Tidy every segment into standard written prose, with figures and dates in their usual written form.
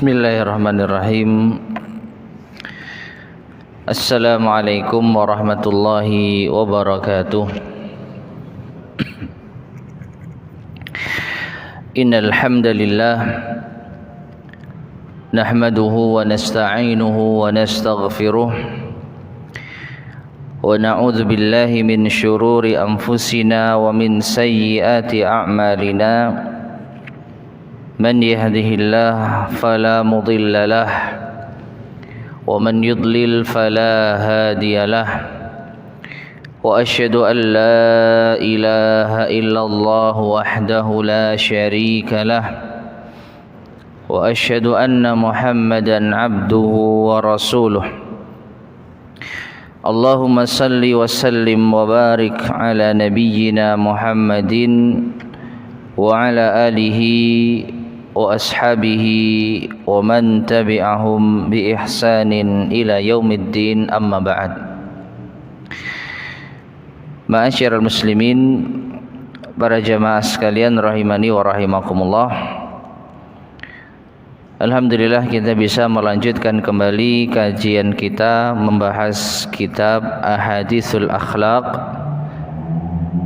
Bismillahirrahmanirrahim. Assalamualaikum warahmatullahi wabarakatuh. Innal hamdalillah nahmaduhu wa nasta'inuhu wa nastaghfiruh wa na'udzu billahi min syururi anfusina wa min sayyiati a'malina. Man yahdihillahu fala mudilla lahu wa man yudlil fala hadiyalah. Wa asyhadu an la ilaha illallah wahdahu la syarika lah wa asyhadu anna Muhammadan abduhu wa rasuluh. Allahumma salli wa sallim wa barik ala nabiyyina Muhammadin wa ala alihi wa ashabihi wa man tabi'ahum bi ihsanin ila yaumiddin, amma ba'd. Ma'asyiral muslimin, para jamaah sekalian rahimani wa rahimakumullah. Alhamdulillah kita bisa melanjutkan kembali kajian kita membahas kitab Ahaditsul Akhlaq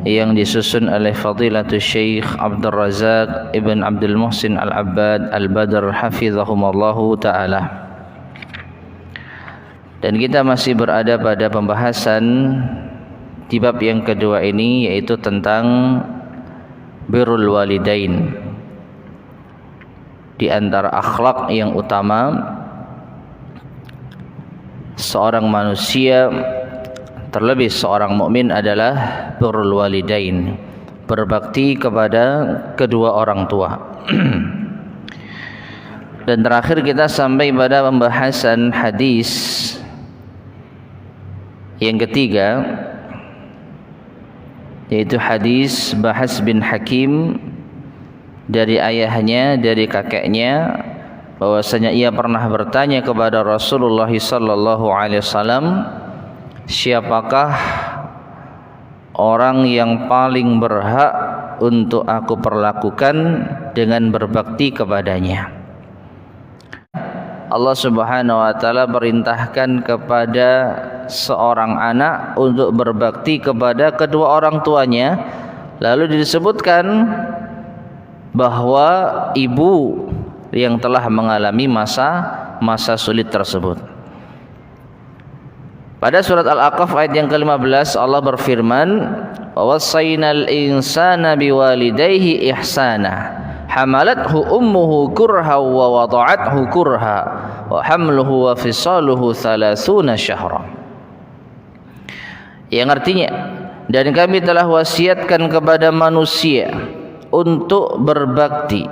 yang disusun oleh Fadilatul Syekh Abdul Razak Ibn Abdul Muhsin Al-Abbad Al-Badr Hafizahumullahu Ta'ala. Dan kita masih berada pada pembahasan di bab yang kedua ini, yaitu tentang birrul walidain. Di antara akhlak yang utama seorang manusia, terlebih seorang mukmin, adalah birrul walidain, berbakti kepada kedua orang tua. Dan terakhir kita sampai pada pembahasan hadis yang ketiga, yaitu hadis Bahas bin Hakim dari ayahnya, dari kakeknya, bahwasanya ia pernah bertanya kepada Rasulullah sallallahu alaihi wasallam, siapakah orang yang paling berhak untuk aku perlakukan dengan berbakti kepadanya? Allah Subhanahu wa taala perintahkan kepada seorang anak untuk berbakti kepada kedua orang tuanya, lalu disebutkan bahwa ibu yang telah mengalami masa sulit tersebut. Pada surat Al-Aqaf ayat yang ke-15 Allah berfirman, "Wa wassaynal insana biwalidayhi ihsana, hamalathu ummuhu kurha wa wada'athu kurha wa hamluhu wa fisaluhu 30 syahra." Yang artinya, dan kami telah wasiatkan kepada manusia untuk berbakti,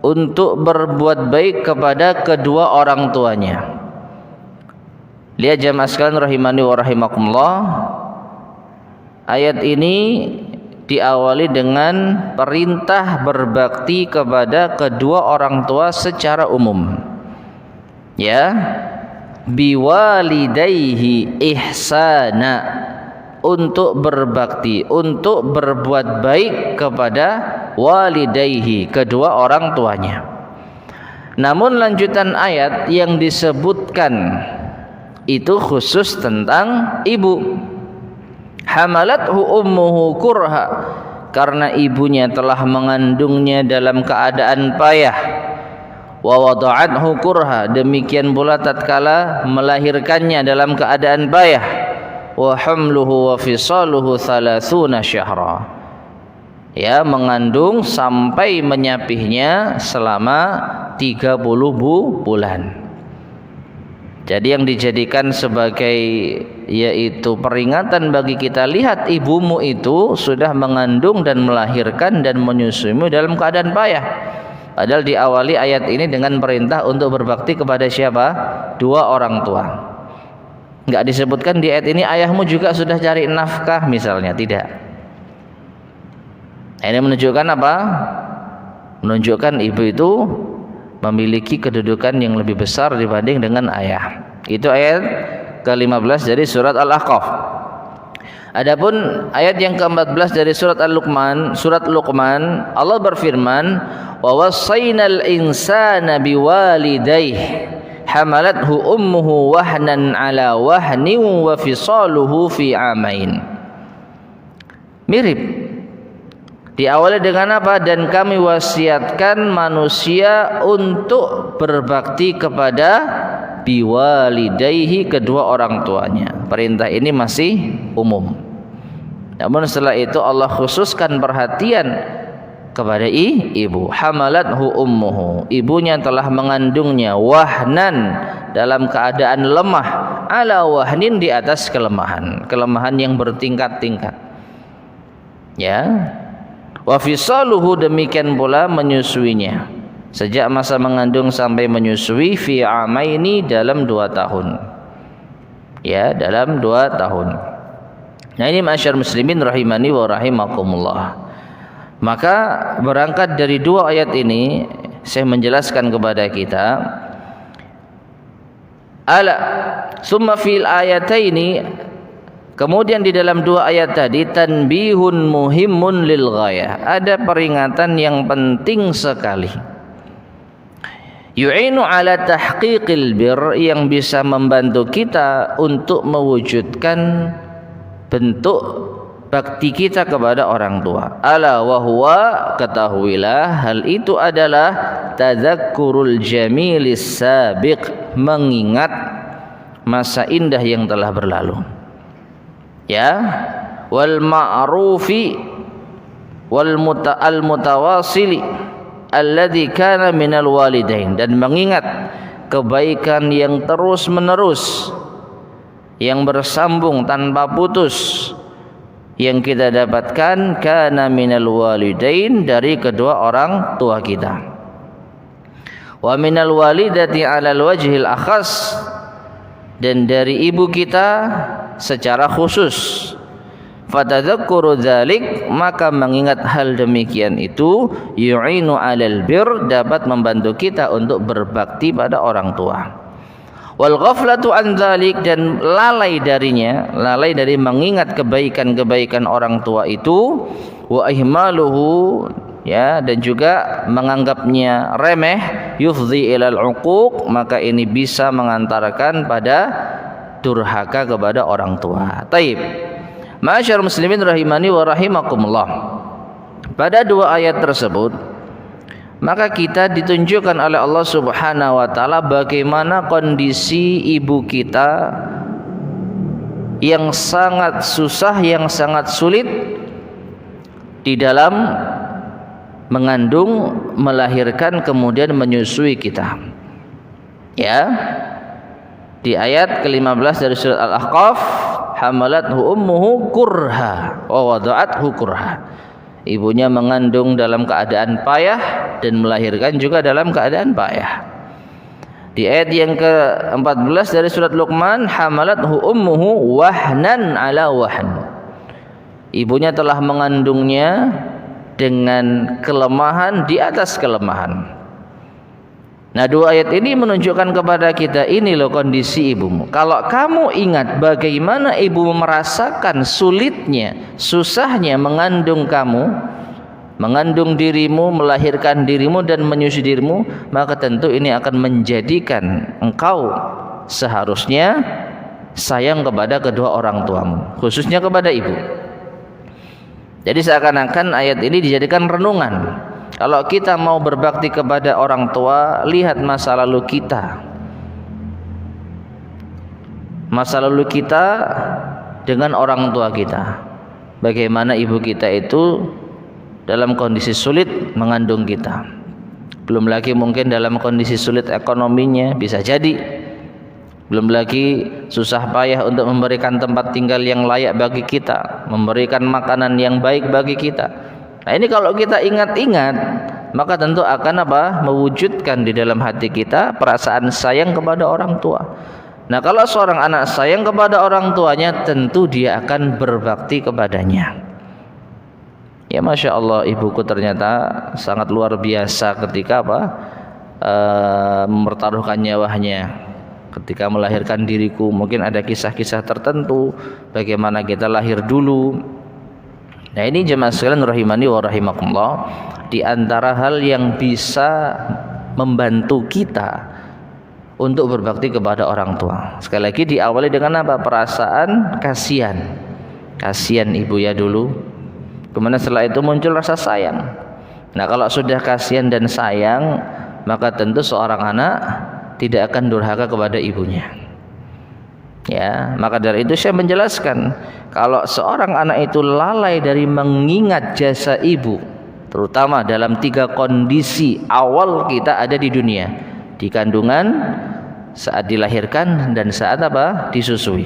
untuk berbuat baik kepada kedua orang tuanya. Lihat jamaah sekalian rahimani wa rahimakumullah, ayat ini diawali dengan perintah berbakti kepada kedua orang tua secara umum. Ya, biwalidayhi ihsana, untuk berbakti, untuk berbuat baik kepada walidayhi, kedua orang tuanya. Namun lanjutan ayat yang disebutkan itu khusus tentang ibu. Hamalathu ummuhu kurha, karena ibunya telah mengandungnya dalam keadaan payah. Wa wada'athu kurha, demikian pula tatkala melahirkannya dalam keadaan payah. Wa hamluhu wa fisaluhu 30 syahra, ya, mengandung sampai menyapihnya selama 30 bulan. Jadi yang dijadikan sebagai yaitu peringatan bagi kita, lihat ibumu itu sudah mengandung dan melahirkan dan menyusuimu dalam keadaan payah. Padahal diawali ayat ini dengan perintah untuk berbakti kepada siapa? Dua orang tua. Enggak disebutkan di ayat ini ayahmu juga sudah cari nafkah misalnya, tidak. Ini menunjukkan apa? Menunjukkan ibu itu memiliki kedudukan yang lebih besar dibanding dengan ayah. Itu ayat ke-15 dari surat Al-Ahqaf. Adapun ayat yang ke-14 dari surat Luqman, Allah berfirman, "Wa wassaynal insana biwalidayhi hamalathu ummuhu wahnan ala wahnin wa fisaluhu fi amain." Mirip. Diawali dengan apa? Dan kami wasiatkan manusia untuk berbakti kepada biwalidayhi, kedua orang tuanya. Perintah ini masih umum. Namun setelah itu Allah khususkan perhatian kepada ibu. Hamalathu ummuhu, ibunya telah mengandungnya, wahnan, dalam keadaan lemah, ala wahnin, di atas kelemahan yang bertingkat-tingkat. Ya. Wa fisaluhu, demikian pula menyusuinya, sejak masa mengandung sampai menyusui, fi amaini, dalam 2 tahun. Ya, dalam 2 tahun. Nah, ini ma'asyar muslimin rahimani wa rahimakumullah. Maka berangkat dari 2 ayat ini, saya menjelaskan kepada kita, summa fil ayataini, kemudian di dalam 2 ayat tadi, tanbihun muhimmun lil ghayah, ada peringatan yang penting sekali. Yu'inu ala tahqiqil bir, yang bisa membantu kita untuk mewujudkan bentuk bakti kita kepada orang tua. Ala wa huwa, ketahuilah hal itu adalah tadzakkurul jamilis sabiq, mengingat masa indah yang telah berlalu. Ya, wal ma'rufi wal mutawasili alladzi kana minal walidain, dan mengingat kebaikan yang terus menerus, yang bersambung tanpa putus, yang kita dapatkan kana minal walidain, dari kedua orang tua kita. Wa minal walidati 'alal wajhil akhas, dan dari ibu kita secara khusus. Fatadzakkuru dzalik, maka mengingat hal demikian itu, yu'inu 'alal bir, dapat membantu kita untuk berbakti pada orang tua. Wal ghaflatu an dzalik, dan lalai darinya, lalai dari mengingat kebaikan-kebaikan orang tua itu, wa ihmaluhu, ya, dan juga menganggapnya remeh, yufdhi ilal uquq, maka ini bisa mengantarkan pada durhaka kepada orang tua. Taib. Ma'asyar muslimin rahimani wa rahimakumullah. Pada 2 ayat tersebut, maka kita ditunjukkan oleh Allah Subhanahu wa taala bagaimana kondisi ibu kita yang sangat susah, yang sangat sulit di dalam mengandung, melahirkan, kemudian menyusui kita. Ya. Di ayat ke-15 dari surat Al-Ahqaf, hamalathu ummuhu kurha wa wada'athu kurha. Ibunya mengandung dalam keadaan payah dan melahirkan juga dalam keadaan payah. Di ayat yang ke-14 dari surat Luqman, hamalathu ummuhu wahnan ala wahn. Ibunya telah mengandungnya dengan kelemahan di atas kelemahan. Nah, 2 ayat ini menunjukkan kepada kita, ini loh kondisi ibumu. Kalau kamu ingat bagaimana ibu merasakan sulitnya, susahnya mengandung kamu, mengandung dirimu, melahirkan dirimu dan menyusui dirimu, maka tentu ini akan menjadikan engkau seharusnya sayang kepada kedua orang tuamu, khususnya kepada ibu. Jadi seakan-akan ayat ini dijadikan renungan. Kalau kita mau berbakti kepada orang tua, lihat masa lalu kita. Masa lalu kita dengan orang tua kita. Bagaimana ibu kita itu dalam kondisi sulit mengandung kita. Belum lagi mungkin dalam kondisi sulit ekonominya, bisa jadi. Belum lagi susah payah untuk memberikan tempat tinggal yang layak bagi kita, memberikan makanan yang baik bagi kita. Nah, ini kalau kita ingat-ingat, maka tentu akan mewujudkan di dalam hati kita perasaan sayang kepada orang tua. Nah, kalau seorang anak sayang kepada orang tuanya, tentu dia akan berbakti kepadanya. Ya, Masya Allah, ibuku ternyata sangat luar biasa ketika mempertaruhkan nyawanya ketika melahirkan diriku mungkin ada kisah-kisah tertentu bagaimana kita lahir dulu. Nah ini jemaah sekalian rahimani wa rahimakumullah, di antara hal yang bisa membantu kita untuk berbakti kepada orang tua. Sekali lagi diawali dengan apa? Perasaan kasihan. Kasihan ibu ya dulu. Kemudian setelah itu muncul rasa sayang. Nah kalau sudah kasihan dan sayang, maka tentu seorang anak tidak akan durhaka kepada ibunya. Ya, maka dari itu saya menjelaskan, kalau seorang anak itu lalai dari mengingat jasa ibu, terutama dalam 3 kondisi awal kita ada di dunia, di kandungan, saat dilahirkan, dan saat apa? Disusui.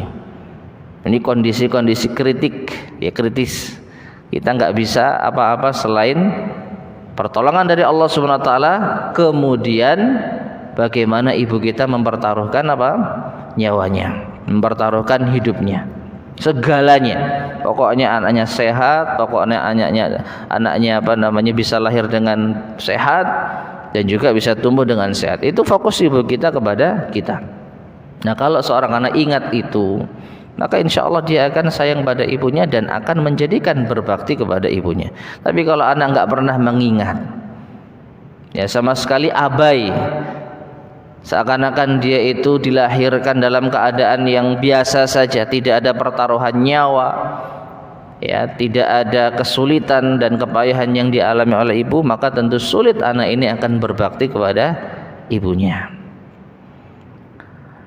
Ini kondisi-kondisi kritis. Kita nggak bisa apa-apa selain pertolongan dari Allah Subhanahu wa taala, kemudian bagaimana ibu kita mempertaruhkan apa? Nyawanya, mempertaruhkan hidupnya, segalanya. Pokoknya anaknya sehat, pokoknya anaknya bisa lahir dengan sehat dan juga bisa tumbuh dengan sehat. Itu fokus ibu kita kepada kita. Nah, kalau seorang anak ingat itu, maka insya Allah dia akan sayang pada ibunya dan akan menjadikan berbakti kepada ibunya. Tapi kalau anak nggak pernah mengingat, ya sama sekali abai, seakan-akan dia itu dilahirkan dalam keadaan yang biasa saja, tidak ada pertaruhan nyawa, ya, tidak ada kesulitan dan kepayahan yang dialami oleh ibu, maka tentu sulit anak ini akan berbakti kepada ibunya.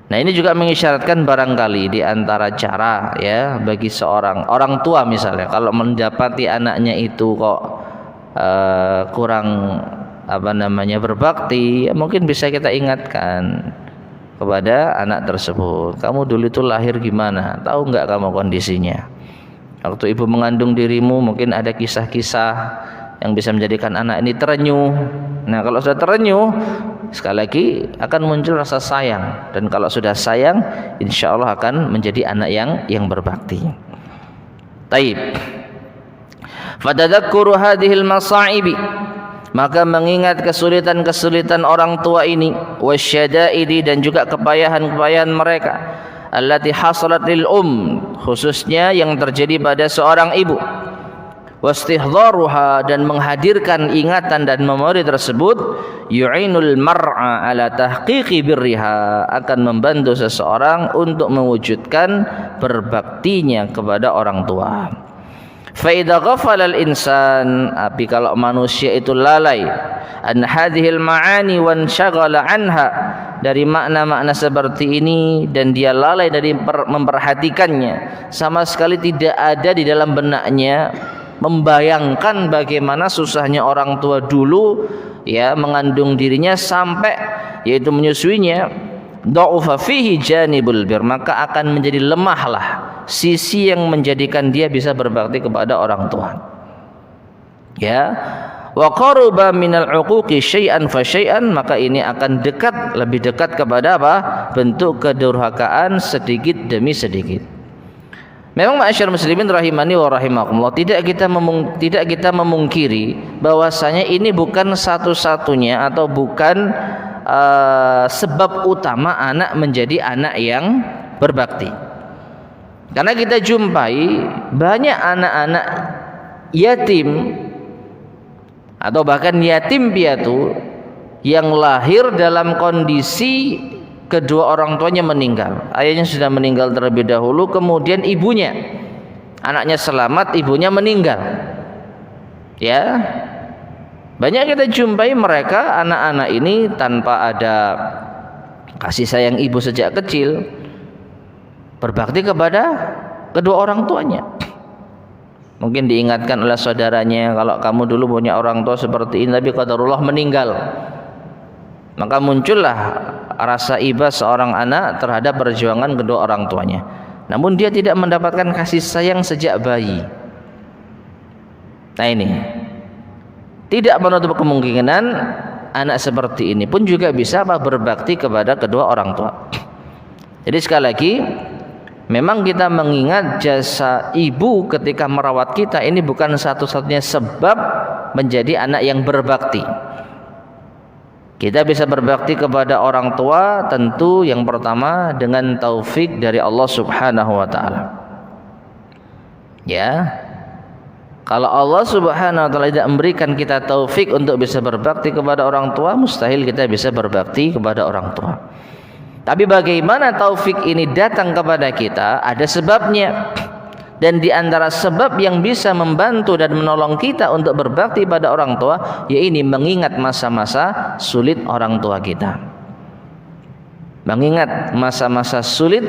Nah ini juga mengisyaratkan barangkali di antara cara ya bagi seorang orang tua misalnya, kalau mendapati anaknya itu kok kurang berbakti, ya mungkin bisa kita ingatkan kepada anak tersebut, kamu dulu itu lahir gimana, tahu nggak kamu kondisinya? Waktu ibu mengandung dirimu mungkin ada kisah-kisah yang bisa menjadikan anak ini terenyuh. Nah kalau sudah terenyuh, sekali lagi akan muncul rasa sayang, dan kalau sudah sayang, insya Allah akan menjadi anak yang berbakti. Taib. Fatadzakkuru hadhil masaibi, maka mengingat kesulitan-kesulitan orang tua ini, wasyada'idi, dan juga kepayahan-kepayahan mereka, allati hasalat lil khususnya yang terjadi pada seorang ibu, wastihdharuha, dan menghadirkan ingatan dan memori tersebut, yu'inul mar'a ala tahqiqi birriha, akan membantu seseorang untuk mewujudkan berbaktinya kepada orang tua. Fa idza ghafala al-insan, tapi kalau manusia itu lalai an hadhil ma'ani wan syaghala anha, dari makna-makna seperti ini, dan dia lalai dari memperhatikannya, sama sekali tidak ada di dalam benaknya membayangkan bagaimana susahnya orang tua dulu ya mengandung dirinya sampai yaitu menyusuinya, dha'ufa fihi janibul bir, maka akan menjadi lemahlah sisi yang menjadikan dia bisa berbakti kepada orang tua. Ya, wa qaruba minal uquqi syai'an fa syai'an, maka ini akan lebih dekat kepada apa? Bentuk kedurhakaan sedikit demi sedikit. Memang ma'asyar muslimin rahimani wa rahimakumullah, tidak kita memungkiri bahwasanya ini bukan satu-satunya atau bukan sebab utama anak menjadi anak yang berbakti. Karena kita jumpai banyak anak-anak yatim atau bahkan yatim piatu yang lahir dalam kondisi kedua orang tuanya meninggal. Ayahnya sudah meninggal terlebih dahulu, kemudian ibunya, anaknya selamat, ibunya meninggal. Ya, banyak kita jumpai mereka, anak-anak ini tanpa ada kasih sayang ibu sejak kecil, berbakti kepada kedua orang tuanya. Mungkin diingatkan oleh saudaranya, kalau kamu dulu punya orang tua seperti ini, tapi qadarullah meninggal. Maka muncullah rasa iba seorang anak terhadap perjuangan kedua orang tuanya. Namun dia tidak mendapatkan kasih sayang sejak bayi. Nah ini tidak menutup kemungkinan anak seperti ini pun juga bisa berbakti kepada kedua orang tua. Jadi sekali lagi, memang kita mengingat jasa ibu ketika merawat kita, ini bukan satu-satunya sebab menjadi anak yang berbakti. Kita bisa berbakti kepada orang tua tentu yang pertama dengan taufik dari Allah Subhanahu wa taala. Ya. Kalau Allah Subhanahu wa taala tidak memberikan kita taufik untuk bisa berbakti kepada orang tua, mustahil kita bisa berbakti kepada orang tua. Tapi bagaimana taufik ini datang kepada kita? Ada sebabnya. Dan di antara sebab yang bisa membantu dan menolong kita untuk berbakti pada orang tua, yaitu mengingat masa-masa sulit orang tua kita. Mengingat masa-masa sulit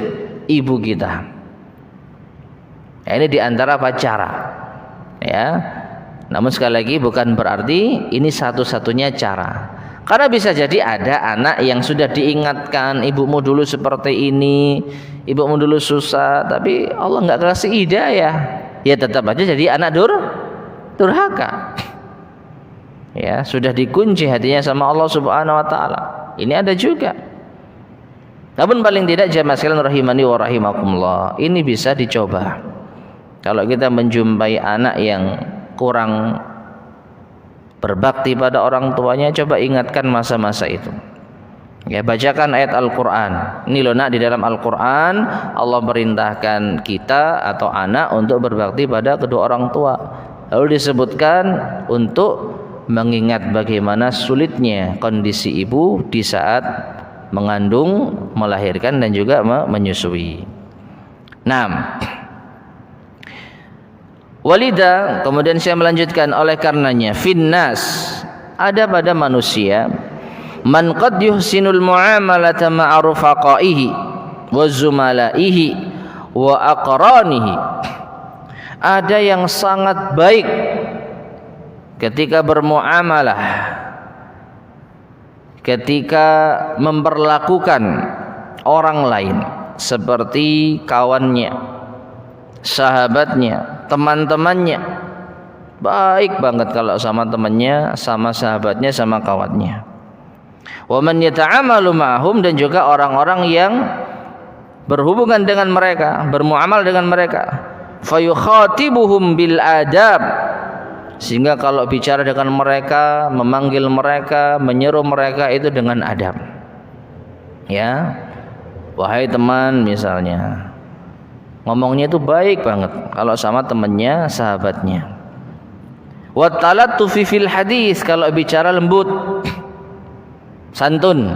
ibu kita. Ya, ini di antara cara. Ya. Namun sekali lagi bukan berarti ini satu-satunya cara. Karena bisa jadi ada anak yang sudah diingatkan, ibumu dulu seperti ini, ibumu dulu susah, tapi Allah nggak kasih hidayah, ya tetap aja jadi anak durhaka. Ya, sudah dikunci hatinya sama Allah Subhanahu wa taala. Ini ada juga. Namun paling tidak jamaah sekalian rahimani wa rahimakumullah, ini bisa dicoba. Kalau kita menjumpai anak yang kurang berbakti pada orang tuanya, coba ingatkan masa-masa itu. Ya, bacakan ayat Al-Quran. Ini loh nak, di dalam Al-Quran Allah perintahkan kita atau anak untuk berbakti pada kedua orang tua. Lalu disebutkan untuk mengingat bagaimana sulitnya kondisi ibu di saat mengandung, melahirkan dan juga menyusui. 6. Walida, kemudian saya melanjutkan, oleh karenanya finnas, ada pada manusia man qad yuhsinul muamalata ma'a rufaqaihi wa zumalaihi wa aqranihi. Ada yang sangat baik ketika bermuamalah, ketika memperlakukan orang lain seperti kawannya, sahabatnya, teman-temannya. Baik banget kalau sama temannya, sama sahabatnya, sama kawannya. Wa man yata'amalu ma'hum, dan juga orang-orang yang berhubungan dengan mereka, bermuamal dengan mereka. Fayukhatibuhum bil adab, sehingga kalau bicara dengan mereka, memanggil mereka, menyeru mereka itu dengan adab. Ya. Wahai teman misalnya, ngomongnya itu baik banget kalau sama temannya, sahabatnya. Wa talattufi fil hadis, kalau bicara lembut, santun.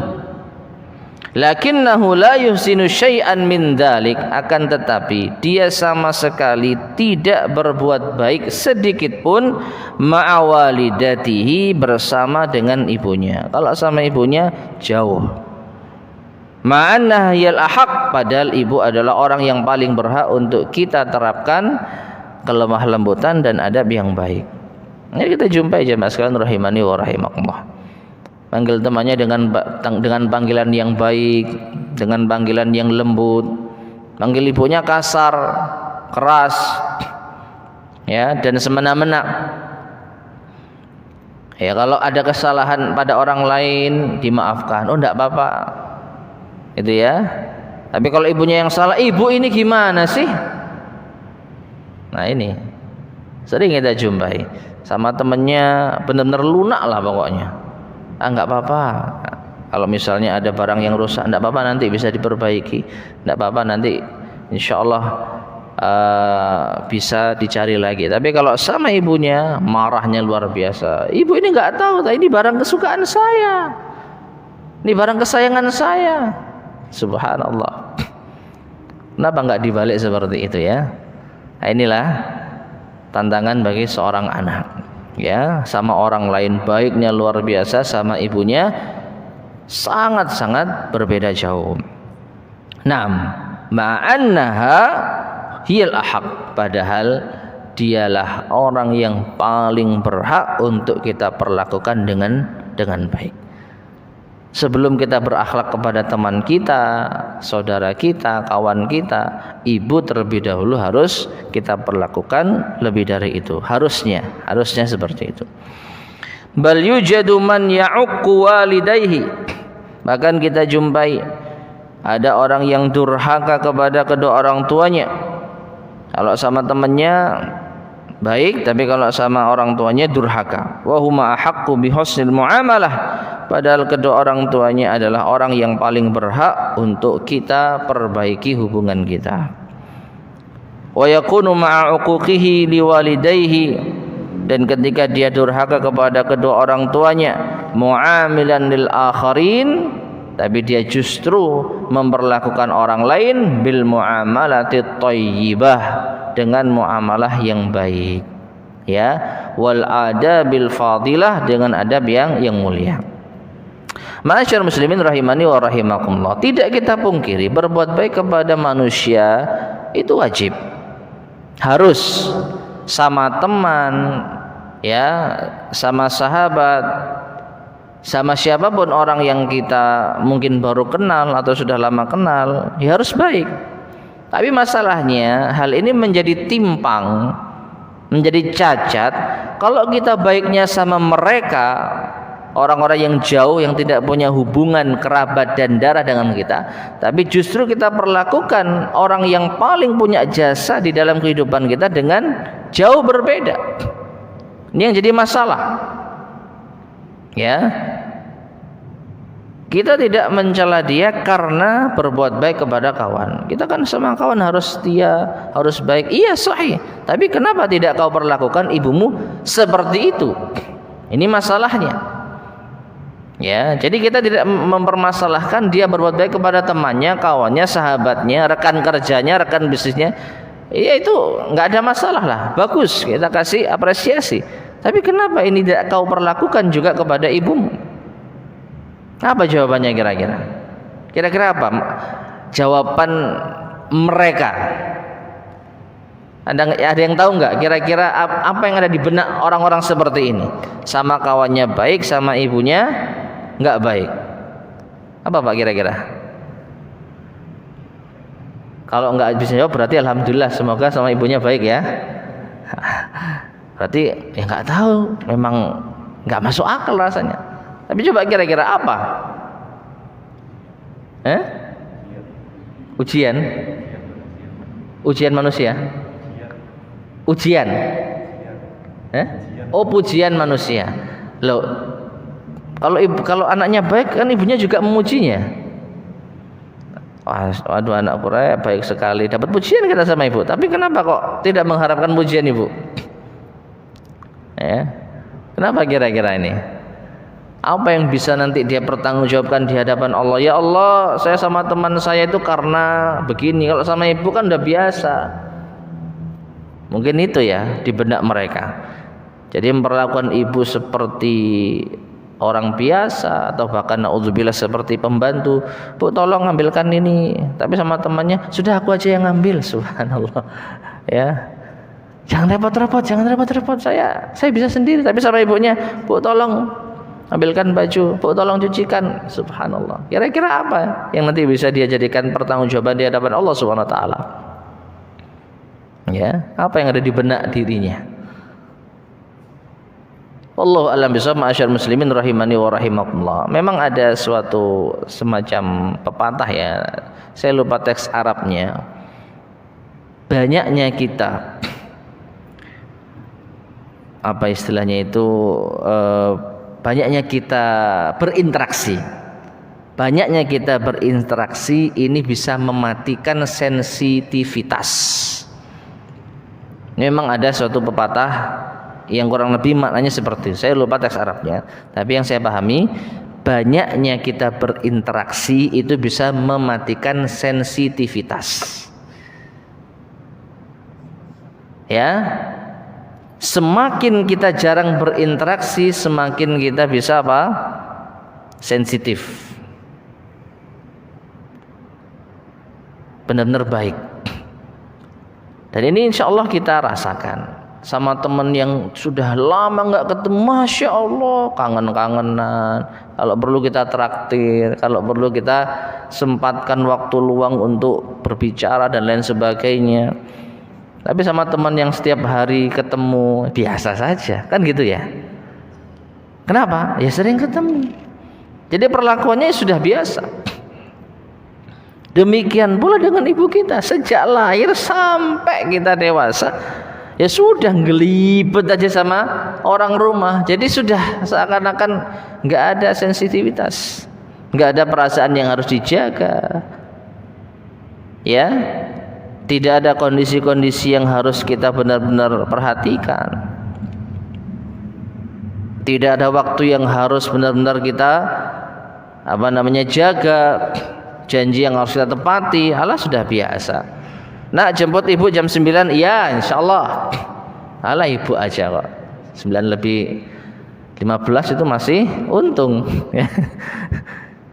Lakinnahu la yuhsinu syai'an min dzalik, akan tetapi dia sama sekali tidak berbuat baik sedikit pun ma'a walidatihi, bersama dengan ibunya. Kalau sama ibunya jauh. Ma'anna hiyal ahaq, padahal ibu adalah orang yang paling berhak untuk kita terapkan kelemah lembutan dan adab yang baik. Ini kita jumpai jemaah sekalian rahimani wa rahimakumullah. Panggil temannya dengan panggilan yang baik, dengan panggilan yang lembut. Panggil ibunya kasar, keras, ya, dan semena-mena. Ya, kalau ada kesalahan pada orang lain dimaafkan, oh enggak apa-apa. Itu ya. Tapi kalau ibunya yang salah, ibu ini gimana sih? Nah ini sering kita jumpai, sama temennya benar-benar lunak lah pokoknya. Enggak apa-apa. Kalau misalnya ada barang yang rusak, enggak apa-apa, nanti bisa diperbaiki. Enggak apa-apa, nanti insyaallah bisa dicari lagi. Tapi kalau sama ibunya, marahnya luar biasa. Ibu ini enggak tahu, ini barang kesukaan saya, ini barang kesayangan saya. Subhanallah. Kenapa enggak dibalik seperti itu ya? Nah, inilah tantangan bagi seorang anak. Ya, sama orang lain baiknya luar biasa, sama ibunya sangat-sangat berbeda jauh. Naam, ma'annaha hiyal ahaq, padahal dialah orang yang paling berhak untuk kita perlakukan dengan baik. Sebelum kita berakhlak kepada teman kita, saudara kita, kawan kita, ibu terlebih dahulu harus kita perlakukan lebih dari itu. Harusnya seperti itu. Bal yujadu man ya'uqqu walidayhi. Bahkan kita jumpai ada orang yang durhaka kepada kedua orang tuanya. Kalau sama temannya baik, tapi kalau sama orang tuanya durhaka. Wa huma ahaqqu bi husnil muamalah, padahal kedua orang tuanya adalah orang yang paling berhak untuk kita perbaiki hubungan kita. Wa yakunu ma'a uquqihi liwalidayhi, dan ketika dia durhaka kepada kedua orang tuanya, mu'amilan lil akharin, tapi dia justru memperlakukan orang lain bil muamalati thayyibah, dengan muamalah yang baik, ya, wal adabil fadilah, dengan adab yang mulia. Ma'asyar muslimin rahimani wa rahimakumullah, tidak kita pungkiri berbuat baik kepada manusia itu wajib, harus, sama teman, ya, sama sahabat, sama siapapun orang yang kita mungkin baru kenal atau sudah lama kenal, ya harus baik. Tapi masalahnya hal ini menjadi timpang, menjadi cacat kalau kita baiknya sama mereka, orang-orang yang jauh, yang tidak punya hubungan kerabat dan darah dengan kita, tapi justru kita perlakukan orang yang paling punya jasa di dalam kehidupan kita dengan jauh berbeda. Ini yang jadi masalah, ya. Kita tidak mencela dia karena berbuat baik kepada kawan. Kita kan sama kawan harus setia, harus baik. Iya, sahih. Tapi kenapa tidak kau perlakukan ibumu seperti itu? Ini masalahnya. Ya, jadi kita tidak mempermasalahkan dia berbuat baik kepada temannya, kawannya, sahabatnya, rekan kerjanya, rekan bisnisnya. Ya itu nggak ada masalah lah. Bagus, kita kasih apresiasi. Tapi kenapa ini tidak kau perlakukan juga kepada ibumu? Apa jawabannya kira-kira? Kira-kira apa jawaban mereka? Ada yang tahu nggak? Kira-kira apa yang ada di benak orang-orang seperti ini? Sama kawannya baik, sama ibunya nggak baik. Apa Pak kira-kira? Kalau nggak bisa jawab berarti alhamdulillah, semoga sama ibunya baik ya. Berarti ya nggak tahu, memang nggak masuk akal rasanya. Tapi coba kira-kira apa? Ujian? Ujian manusia? Ujian? Oh, pujian manusia. Loh, kalau anaknya baik kan ibunya juga memujinya. Waduh, anakku baik sekali, dapat pujian kita sama ibu. Tapi kenapa kok tidak mengharapkan pujian ibu? Ya, kenapa kira-kira ini? Apa yang bisa nanti dia pertanggungjawabkan di hadapan Allah? Ya Allah, saya sama teman saya itu karena begini. Kalau sama ibu kan udah biasa. Mungkin itu ya di benak mereka. Jadi memperlakukan ibu seperti orang biasa, atau bahkan naudzubillah seperti pembantu. Bu, tolong ambilkan ini. Tapi sama temannya, sudah aku aja yang ngambil. Subhanallah. Ya. Jangan repot-repot, jangan repot-repot. Saya bisa sendiri. Tapi sama ibunya, Bu, tolong ambilkan baju, Bu, tolong cucikan. Subhanallah. Kira-kira apa yang nanti bisa dia jadikan pertanggungjawaban di hadapan Allah Subhanahu wa taala? Ya, apa yang ada di benak dirinya? Wallahu a'lam bishawab. Ma'asyar muslimin rahimani wa rahimakumullah. Memang ada suatu semacam pepatah ya. Saya lupa teks Arabnya. Banyaknya kita apa istilahnya itu banyaknya kita berinteraksi. Banyaknya kita berinteraksi ini bisa mematikan sensitivitas. Memang ada suatu pepatah yang kurang lebih maknanya seperti itu. Saya lupa teks Arabnya, tapi yang saya pahami, banyaknya kita berinteraksi itu bisa mematikan sensitivitas. Ya. Semakin kita jarang berinteraksi, semakin kita bisa apa? Sensitif. Benar-benar baik. Dan ini insya Allah kita rasakan. Sama teman yang sudah lama nggak ketemu, Masya Allah, kangen-kangenan. Kalau perlu kita traktir, kalau perlu kita sempatkan waktu luang untuk berbicara dan lain sebagainya. Tapi sama teman yang setiap hari ketemu biasa saja, kan gitu ya. Kenapa? Ya sering ketemu. Jadi perlakuannya sudah biasa. Demikian pula dengan ibu kita, sejak lahir sampai kita dewasa, ya sudah ngelibet aja sama orang rumah. Jadi sudah seakan-akan nggak ada sensitivitas, nggak ada perasaan yang harus dijaga. Ya, tidak ada kondisi-kondisi yang harus kita benar-benar perhatikan. Tidak ada waktu yang harus benar-benar kita jaga, janji yang harus kita tepati. Alah sudah biasa. Nak jemput ibu jam 9, iya insyaallah. Alah ibu aja kok. 9:15 itu masih untung.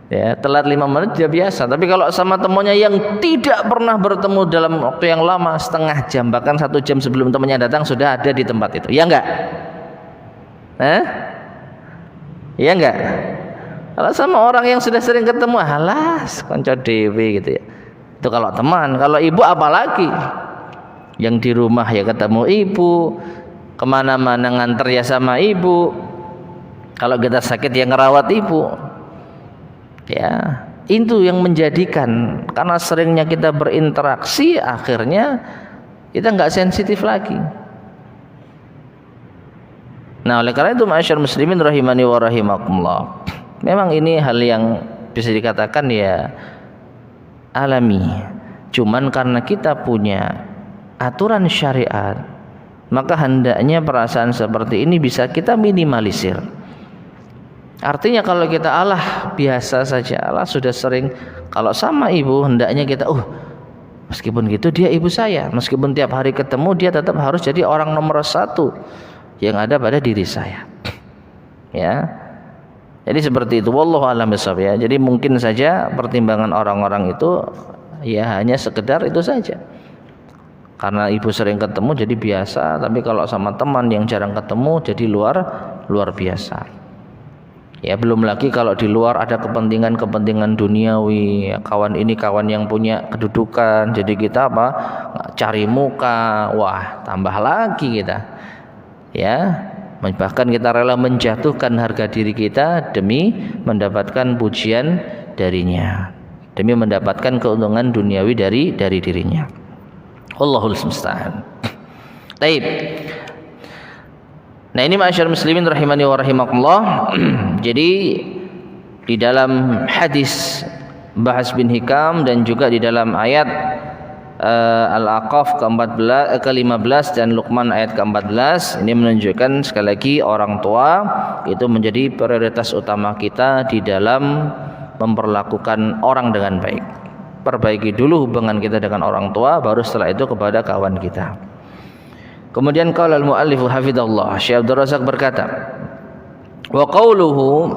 Ya, telat 5 menit dia biasa. Tapi kalau sama temannya yang tidak pernah bertemu dalam waktu yang lama, setengah jam bahkan 1 jam sebelum temannya datang sudah ada di tempat itu. Ya enggak? Iya enggak? Kalau sama orang yang sudah sering ketemu, alas konco dewe gitu ya. Itu kalau teman. Kalau ibu apalagi? Yang di rumah ya ketemu ibu, kemana-mana nganter ya sama ibu. Kalau kita sakit ya ngerawat ibu. Ya, itu yang menjadikan karena seringnya kita berinteraksi, akhirnya kita nggak sensitif lagi. Nah, oleh karena itu ma'asyar muslimin rahimani wa rahimakumullah, memang ini hal yang bisa dikatakan ya alami. Cuman karena kita punya aturan syariat, maka hendaknya perasaan seperti ini bisa kita minimalisir. Artinya kalau kita biasa saja, sudah sering, kalau sama ibu hendaknya kita meskipun gitu dia ibu saya, meskipun tiap hari ketemu dia tetap harus jadi orang nomor 1 yang ada pada diri saya. Ya. Jadi seperti itu, wallahu a'lam bishawab ya. Jadi mungkin saja pertimbangan orang-orang itu ya hanya sekedar itu saja. Karena ibu sering ketemu jadi biasa, tapi kalau sama teman yang jarang ketemu jadi luar biasa. Ya, belum lagi kalau di luar ada kepentingan duniawi, kawan ini kawan yang punya kedudukan, jadi kita cari muka, wah tambah lagi kita. Ya, bahkan kita rela menjatuhkan harga diri kita demi mendapatkan pujian darinya, demi mendapatkan keuntungan duniawi dari dirinya. Allahul musta'an. Baik. Nah, ini ma'asyar muslimin rahimani wa rahimakumullah. Jadi di dalam hadis Bahas bin Hikam dan juga di dalam ayat Al-Aqaf ke-15 dan Luqman ayat ke-14, ini menunjukkan sekali lagi orang tua itu menjadi prioritas utama kita di dalam memperlakukan orang dengan baik. Perbaiki dulu hubungan kita dengan orang tua, baru setelah itu kepada kawan kita. Kemudian qala al-muallif hafizallah, Syekh Abdul Razak berkata, wa qauluhu,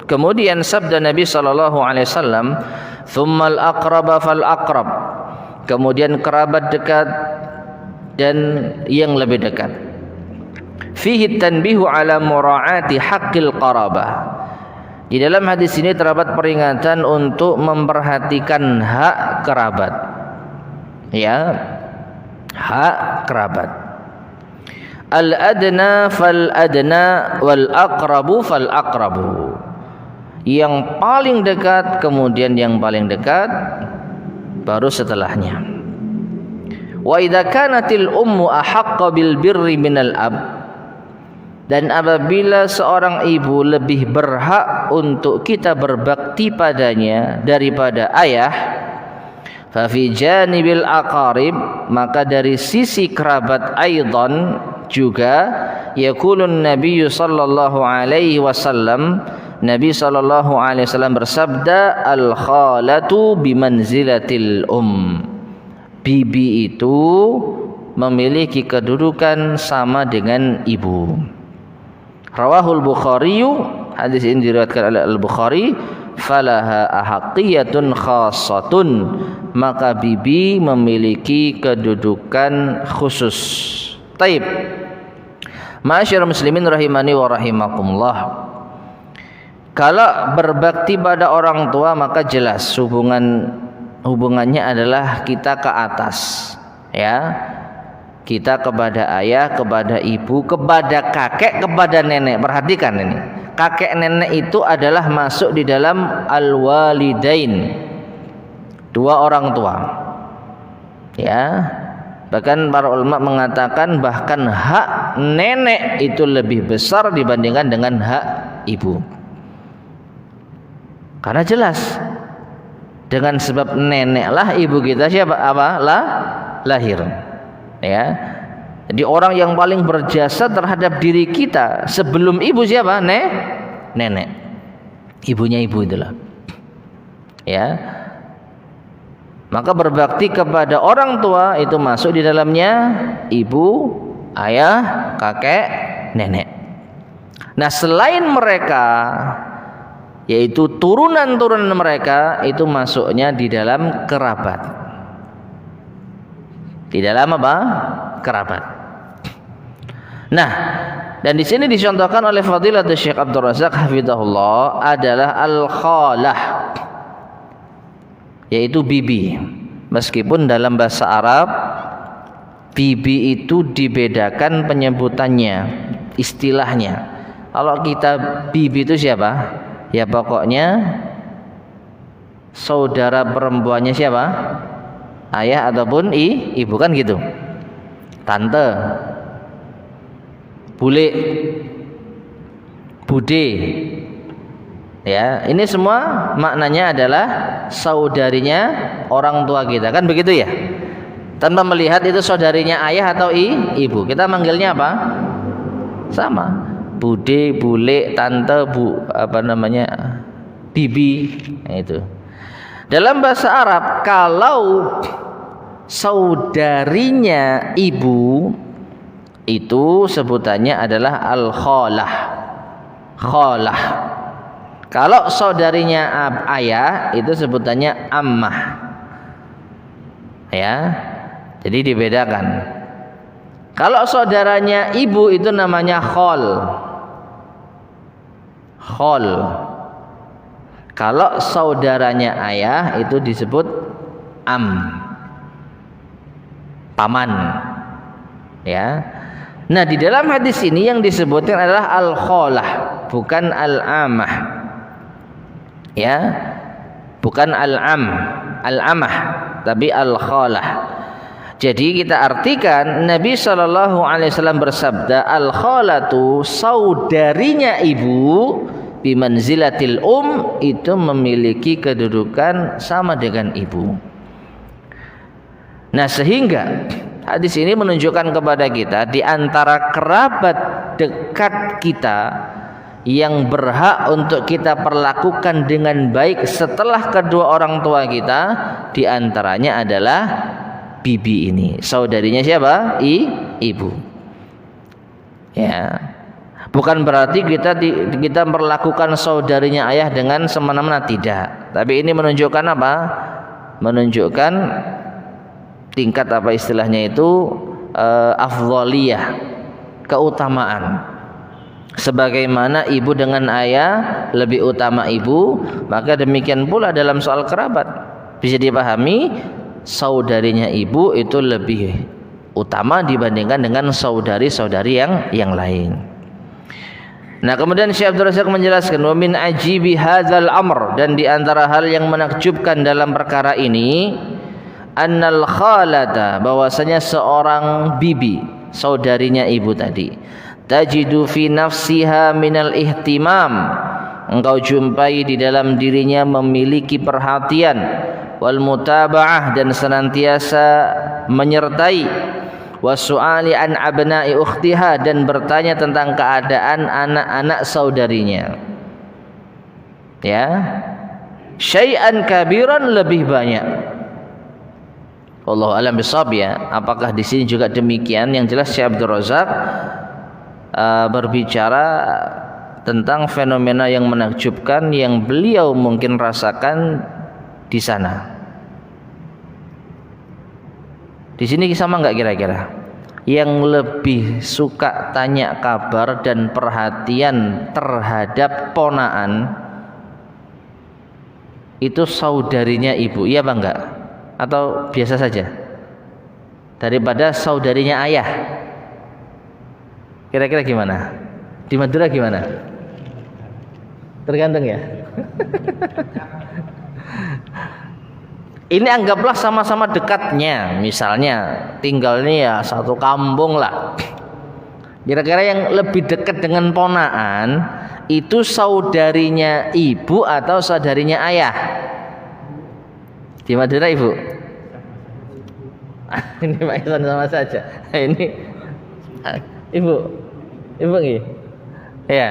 kemudian sabda Nabi sallallahu alaihi wasallam, tsummal aqraba fal aqrab, kemudian kerabat dekat dan yang lebih dekat. Fihi tanbihu ala mura'ati haqqil qarabah. Di dalam hadis ini terdapat peringatan untuk memperhatikan hak kerabat. Ya, hak kerabat. Al-adna fal adna wal aqrabu fal aqrabu. Yang paling dekat kemudian yang paling dekat baru setelahnya. Wa idza kanatil ummu ahaqqa bil birri minal ab, dan apabila seorang ibu lebih berhak untuk kita berbakti padanya daripada ayah, fa fi janibil aqarib, maka dari sisi kerabat aidan juga yaqulun nabiyyu sallallahu alaihi wasallam, Nabi sallallahu alaihi wasallam bersabda, al khalatu bimanzilatil bibi itu memiliki kedudukan sama dengan ibu. Rawahul Bukhari, hadis ini diriwayatkan oleh Al-Bukhari, falaha ahaqqiyatun khassatun, maka bibi memiliki kedudukan khusus. Taib. Ma'asyiral muslimin rahimani wa rahimakumullah. Kalau berbakti pada orang tua maka jelas hubungannya adalah kita ke atas, ya. Kita kepada ayah, kepada ibu, kepada kakek, kepada nenek. Perhatikan ini. Kakek nenek itu adalah masuk di dalam al-walidain. Dua orang tua. Ya. Bahkan para ulama mengatakan bahkan hak nenek itu lebih besar dibandingkan dengan hak ibu. Karena jelas dengan sebab neneklah ibu kita lahir. Ya. Jadi orang yang paling berjasa terhadap diri kita sebelum ibu siapa? Nenek. Ibunya ibu itulah. Ya. Maka berbakti kepada orang tua itu masuk di dalamnya ibu, ayah, kakek, nenek. Nah, selain mereka, yaitu turunan-turunan mereka, itu masuknya di dalam kerabat. Di dalam apa? Kerabat. Nah, dan di sini dicontohkan oleh Fadilatul Syekh Abdul Razak hafizahullah adalah al-khalah, yaitu bibi. Meskipun dalam bahasa Arab bibi itu dibedakan penyebutannya, istilahnya. Kalau kita bibi itu siapa? Ya pokoknya saudara perempuannya siapa? Ayah ataupun ibu, kan gitu. Tante, bule, bude. Ya, ini semua maknanya adalah saudarinya orang tua kita, kan begitu ya? Tanpa melihat itu saudarinya ayah atau ibu, kita manggilnya apa? Sama, bude, bule, tante, bibi. Nah, itu. Dalam bahasa Arab, kalau saudarinya ibu itu sebutannya adalah al-khalah. Khalah. Kalau saudarinya ayah itu sebutannya ammah. Ya. Jadi dibedakan. Kalau saudaranya ibu itu namanya khol. Khol. Kalau saudaranya ayah itu disebut paman. Ya. Nah, di dalam hadis ini yang disebutkan adalah al-khalah, bukan al-amah. Ya, bukan al-amah, tapi al-khalah. Jadi kita artikan Nabi sallallahu alaihi wasallam bersabda, al-khalatu, saudarinya ibu, bimanzilatil itu memiliki kedudukan sama dengan ibu. Nah, sehingga hadis ini menunjukkan kepada kita di antara kerabat dekat kita yang berhak untuk kita perlakukan dengan baik setelah kedua orang tua kita, di antaranya adalah bibi ini. Saudarinya siapa? Ibu. Ya. Bukan berarti kita perlakukan saudarinya ayah dengan semena-mena, tidak. Tapi ini menunjukkan apa? Menunjukkan tingkat apa istilahnya itu, afdhaliyah, keutamaan. Sebagaimana ibu dengan ayah lebih utama ibu, maka demikian pula dalam soal kerabat. Bisa dipahami saudarinya ibu itu lebih utama dibandingkan dengan saudari-saudari yang lain. Nah, kemudian Syekh Abdul Razak menjelaskan, wa min ajibi hadzal amr, dan di antara hal yang menakjubkan dalam perkara ini, annal khalata, bahwasanya seorang bibi, saudarinya ibu tadi, tajidu fi nafsiha minal ihtimam, engkau jumpai di dalam dirinya memiliki perhatian, wal mutaba'ah, dan senantiasa menyertai, wasu'ali an abna'i ukhtiha, dan bertanya tentang keadaan anak-anak saudarinya. Ya, syai'an kabiran, lebih banyak. Wallahu a'lam bishawab. Ya, apakah di sini juga demikian? Yang jelas Syekh Abdul Razak berbicara tentang fenomena yang menakjubkan yang beliau mungkin rasakan di sana. Di sini sama nggak kira-kira? Yang lebih suka tanya kabar dan perhatian terhadap ponaan itu saudarinya ibu, iya bang enggak? Atau biasa saja? Daripada saudarinya ayah? Kira-kira gimana? Di Madura gimana? Tergantung ya. Ini anggaplah sama-sama dekatnya, misalnya tinggalnya ya satu kampung lah. Kira-kira yang lebih dekat dengan ponaan itu saudarinya ibu atau saudarinya ayah? Di Madura ibu? Ini Pak Ihsan sama saja. Ini ibu nih. Ya.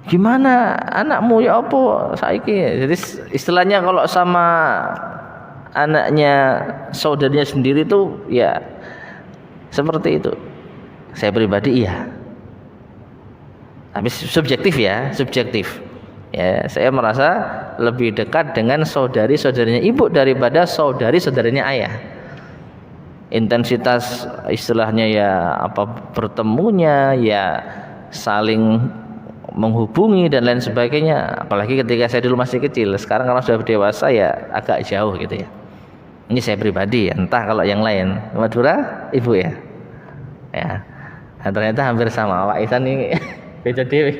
Gimana anakmu ya apa saiki? Jadi istilahnya kalau sama anaknya saudaranya sendiri tuh ya seperti itu. Saya pribadi iya. Tapi subjektif ya, subjektif. Ya, saya merasa lebih dekat dengan saudari-saudarinya ibu daripada saudari-saudarinya ayah. Intensitas istilahnya ya apa bertemunya ya saling menghubungi dan lain sebagainya, apalagi ketika saya dulu masih kecil. Sekarang kalau sudah dewasa ya agak jauh gitu ya. Ini saya pribadi ya, entah kalau yang lain. Madura ibu ya, ya. Nah, ternyata hampir sama. Pak Ihsan ini beda dewi.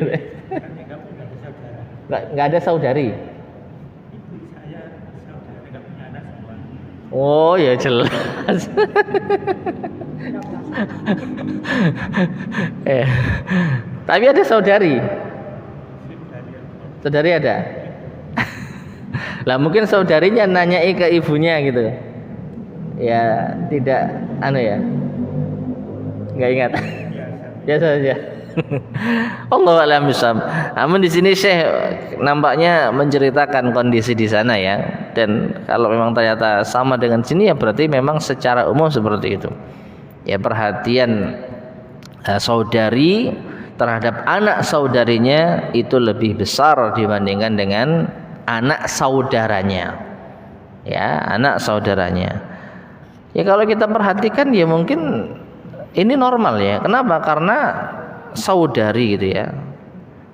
Nggak ada saudari. Oh ya jelas. Tapi ada saudari. Saudari ada. Lah mungkin saudarinya nanyai ke ibunya gitu. Ya tidak ya. Enggak ingat. Biasa saja. Allahu a'lam bishawab. Namun di sini Syekh nampaknya menceritakan kondisi di sana ya. Dan kalau memang ternyata sama dengan sini ya berarti memang secara umum seperti itu. Ya perhatian saudari terhadap anak saudarinya itu lebih besar dibandingkan dengan anak saudaranya. Ya, anak saudaranya. Ya kalau kita perhatikan ya mungkin ini normal ya. Kenapa? Karena saudari gitu ya.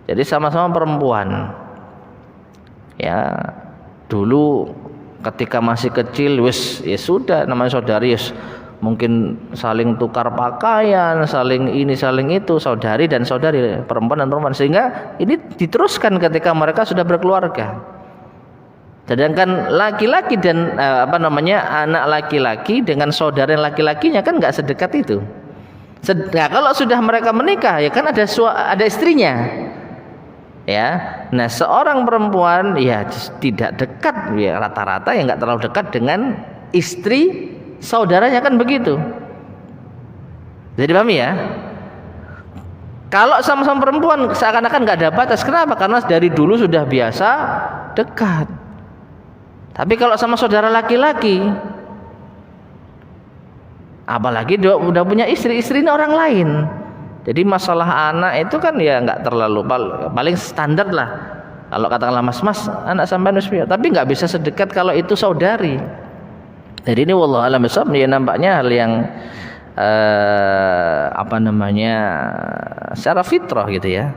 Jadi sama-sama perempuan. Ya, dulu ketika masih kecil wis ya sudah namanya saudari wis mungkin saling tukar pakaian, saling ini, saling itu, saudari dan saudari, perempuan dan perempuan, sehingga ini diteruskan ketika mereka sudah berkeluarga. Sedangkan laki-laki dan anak laki-laki dengan saudara laki-lakinya kan nggak sedekat itu. Nah, kalau sudah mereka menikah ya kan ada istrinya. Ya, nah seorang perempuan ya tidak dekat ya rata-rata ya nggak terlalu dekat dengan istri saudaranya kan begitu. Jadi pahami ya. Kalau sama-sama perempuan seakan-akan nggak ada batas. Kenapa? Karena dari dulu sudah biasa dekat. Tapi kalau sama saudara laki-laki, apalagi dia udah punya istri ini orang lain. Jadi masalah anak itu kan ya nggak terlalu paling standar lah. Kalau katakanlah mas anak sampean tapi nggak bisa sedekat kalau itu saudari. Jadi ini wallahu a'lam bishawab ya nampaknya hal yang secara fitrah gitu ya.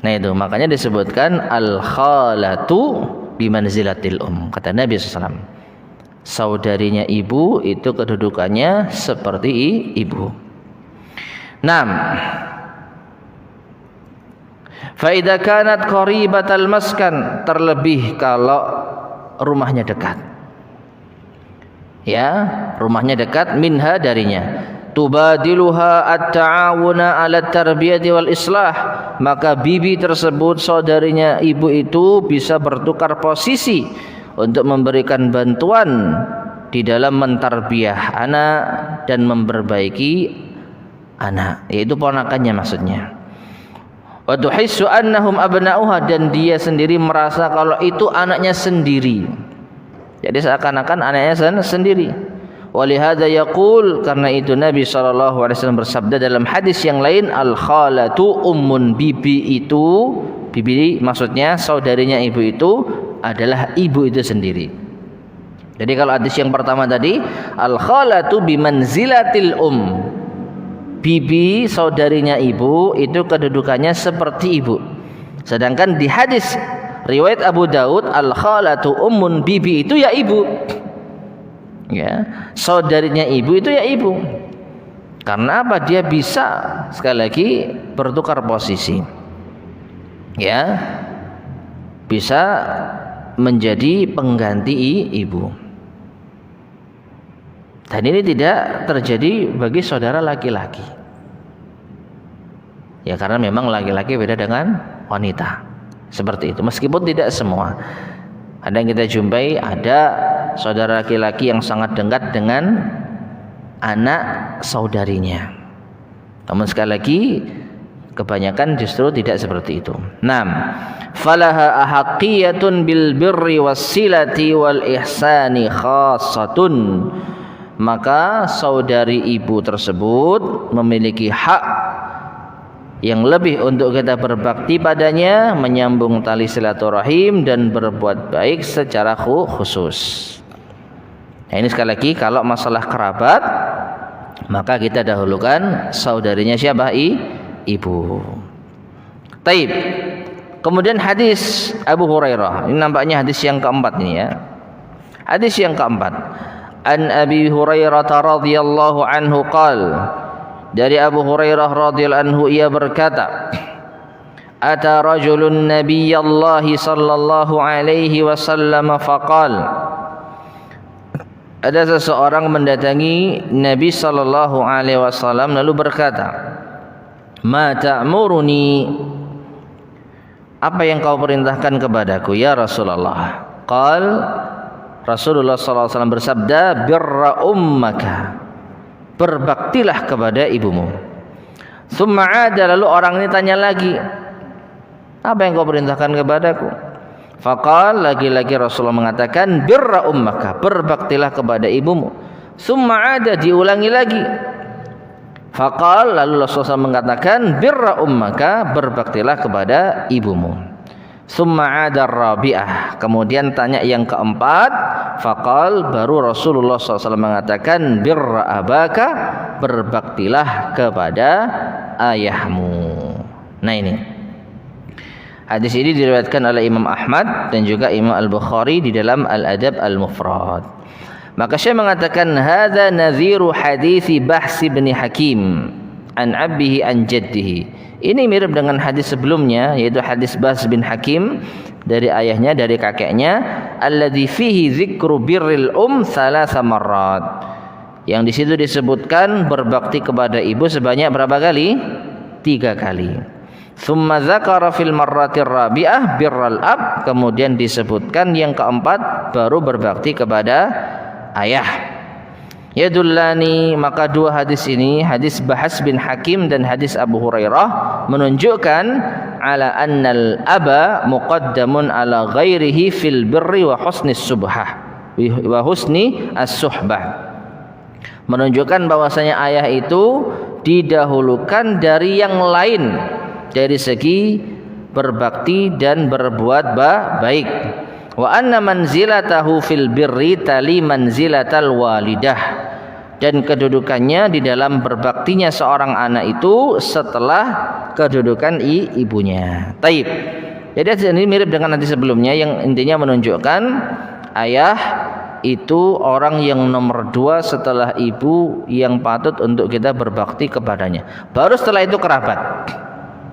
Nah itu makanya disebutkan al khalatu bimanzilatil kata Nabi SAW. Saudarinya ibu itu kedudukannya seperti ibu. 6. Fa idza kanat qaribatal maskan, terlebih kalau rumahnya dekat. Ya, rumahnya dekat minha darinya. Tubadiluha at-ta'awuna 'ala tarbiyati wal islah, maka bibi tersebut saudarinya ibu itu bisa bertukar posisi untuk memberikan bantuan di dalam mentarbiyah anak dan memperbaiki anak, yaitu ponakannya maksudnya. Wa tuhissu annahum abna'uha, dan dia sendiri merasa kalau itu anaknya sendiri. Jadi seakan-akan anaknya sendiri. Walihada yaqul, karena itu Nabi SAW bersabda dalam hadis yang lain, al khalatu ummun, bibi maksudnya saudarinya ibu itu adalah ibu itu sendiri. Jadi kalau hadis yang pertama tadi al khalatu bimanzilatil bibi saudarinya ibu itu kedudukannya seperti ibu. Sedangkan di hadis riwayat Abu Daud al khalatu ummun, bibi itu ya ibu. Ya, saudarinya ibu itu ya ibu. Karena apa? Dia bisa sekali lagi bertukar posisi. Ya. Bisa menjadi pengganti ibu. Dan ini tidak terjadi bagi saudara laki-laki. Ya karena memang laki-laki beda dengan wanita. Seperti itu. Meskipun tidak semua. Ada yang kita jumpai, ada saudara laki-laki yang sangat dekat dengan anak saudarinya. Namun sekali lagi kebanyakan justru tidak seperti itu. 6. Falaha ahaqqiyatun bil birri wassilati wal ihsani khassatun. Maka saudari ibu tersebut memiliki hak yang lebih untuk kita berbakti padanya, menyambung tali silaturahim dan berbuat baik secara khusus. Nah, ini sekali lagi kalau masalah kerabat, maka kita dahulukan saudarinya siapa? Ibu. Taib. Kemudian hadis Abu Hurairah. Ini nampaknya hadis yang keempat ini ya. Hadis yang keempat. An Abi Hurairah radhiyallahu anhu qala, dari Abu Hurairah radhiyallahu anhu ia berkata, ata rajulun nabiyallahi sallallahu alaihi wasallam faqal, ada seseorang mendatangi Nabi sallallahu alaihi wasallam lalu berkata, ma ta'muruni, apa yang kau perintahkan kepadaku ya Rasulullah? Qal, Rasulullah sallallahu alaihi wasallam bersabda, birra ummaka, berbaktilah kepada ibumu. Tsumma ada, lalu orang ini tanya lagi, apa yang kau perintahkan kepadaku? Faqal, lagi-lagi Rasulullah mengatakan, birra ummaka, berbaktilah kepada ibumu. Tsumma ada, diulangi lagi. Faqal, lalu Rasulullah mengatakan, birra ummaka, berbaktilah kepada ibumu. Tsumma ada rabi'ah, kemudian tanya yang keempat. Faqal, baru Rasulullah SAW mengatakan, birra abaka, berbaktilah kepada ayahmu. Nah ini hadis ini diriwayatkan oleh Imam Ahmad dan juga Imam Al-Bukhari di dalam Al-Adab Al-Mufrad. Maka saya mengatakan, hadza nadhiru hadits Bahs bin Hakim an abihi an jaddihi. Ini mirip dengan hadis sebelumnya, yaitu hadis Bahs bin Hakim dari ayahnya, dari kakeknya, alladzi fihi dzikru birril thalatha marrat. Yang di situ disebutkan berbakti kepada ibu sebanyak berapa kali? 3 kali. Tsumma dzakara fil marratir rabi'ah birral ab, kemudian disebutkan yang keempat baru berbakti kepada ayah. Yadullani, maka dua hadis ini, hadis Bahs bin Hakim dan hadis Abu Hurairah, menunjukkan ala annal aba muqaddamun ala ghairihi fil birri wa husni subhah wa husni as-suhbah. Menunjukkan bahwasanya ayah itu didahulukan dari yang lain dari segi berbakti dan berbuat baik. Wa anna manzilatahu fil birri tali manzilatal walidah, dan kedudukannya di dalam berbaktinya seorang anak itu setelah kedudukan ibunya. Taib. Jadi ini mirip dengan hadis sebelumnya yang intinya menunjukkan ayah itu orang yang nomor 2 setelah ibu yang patut untuk kita berbakti kepadanya. Baru setelah itu kerabat.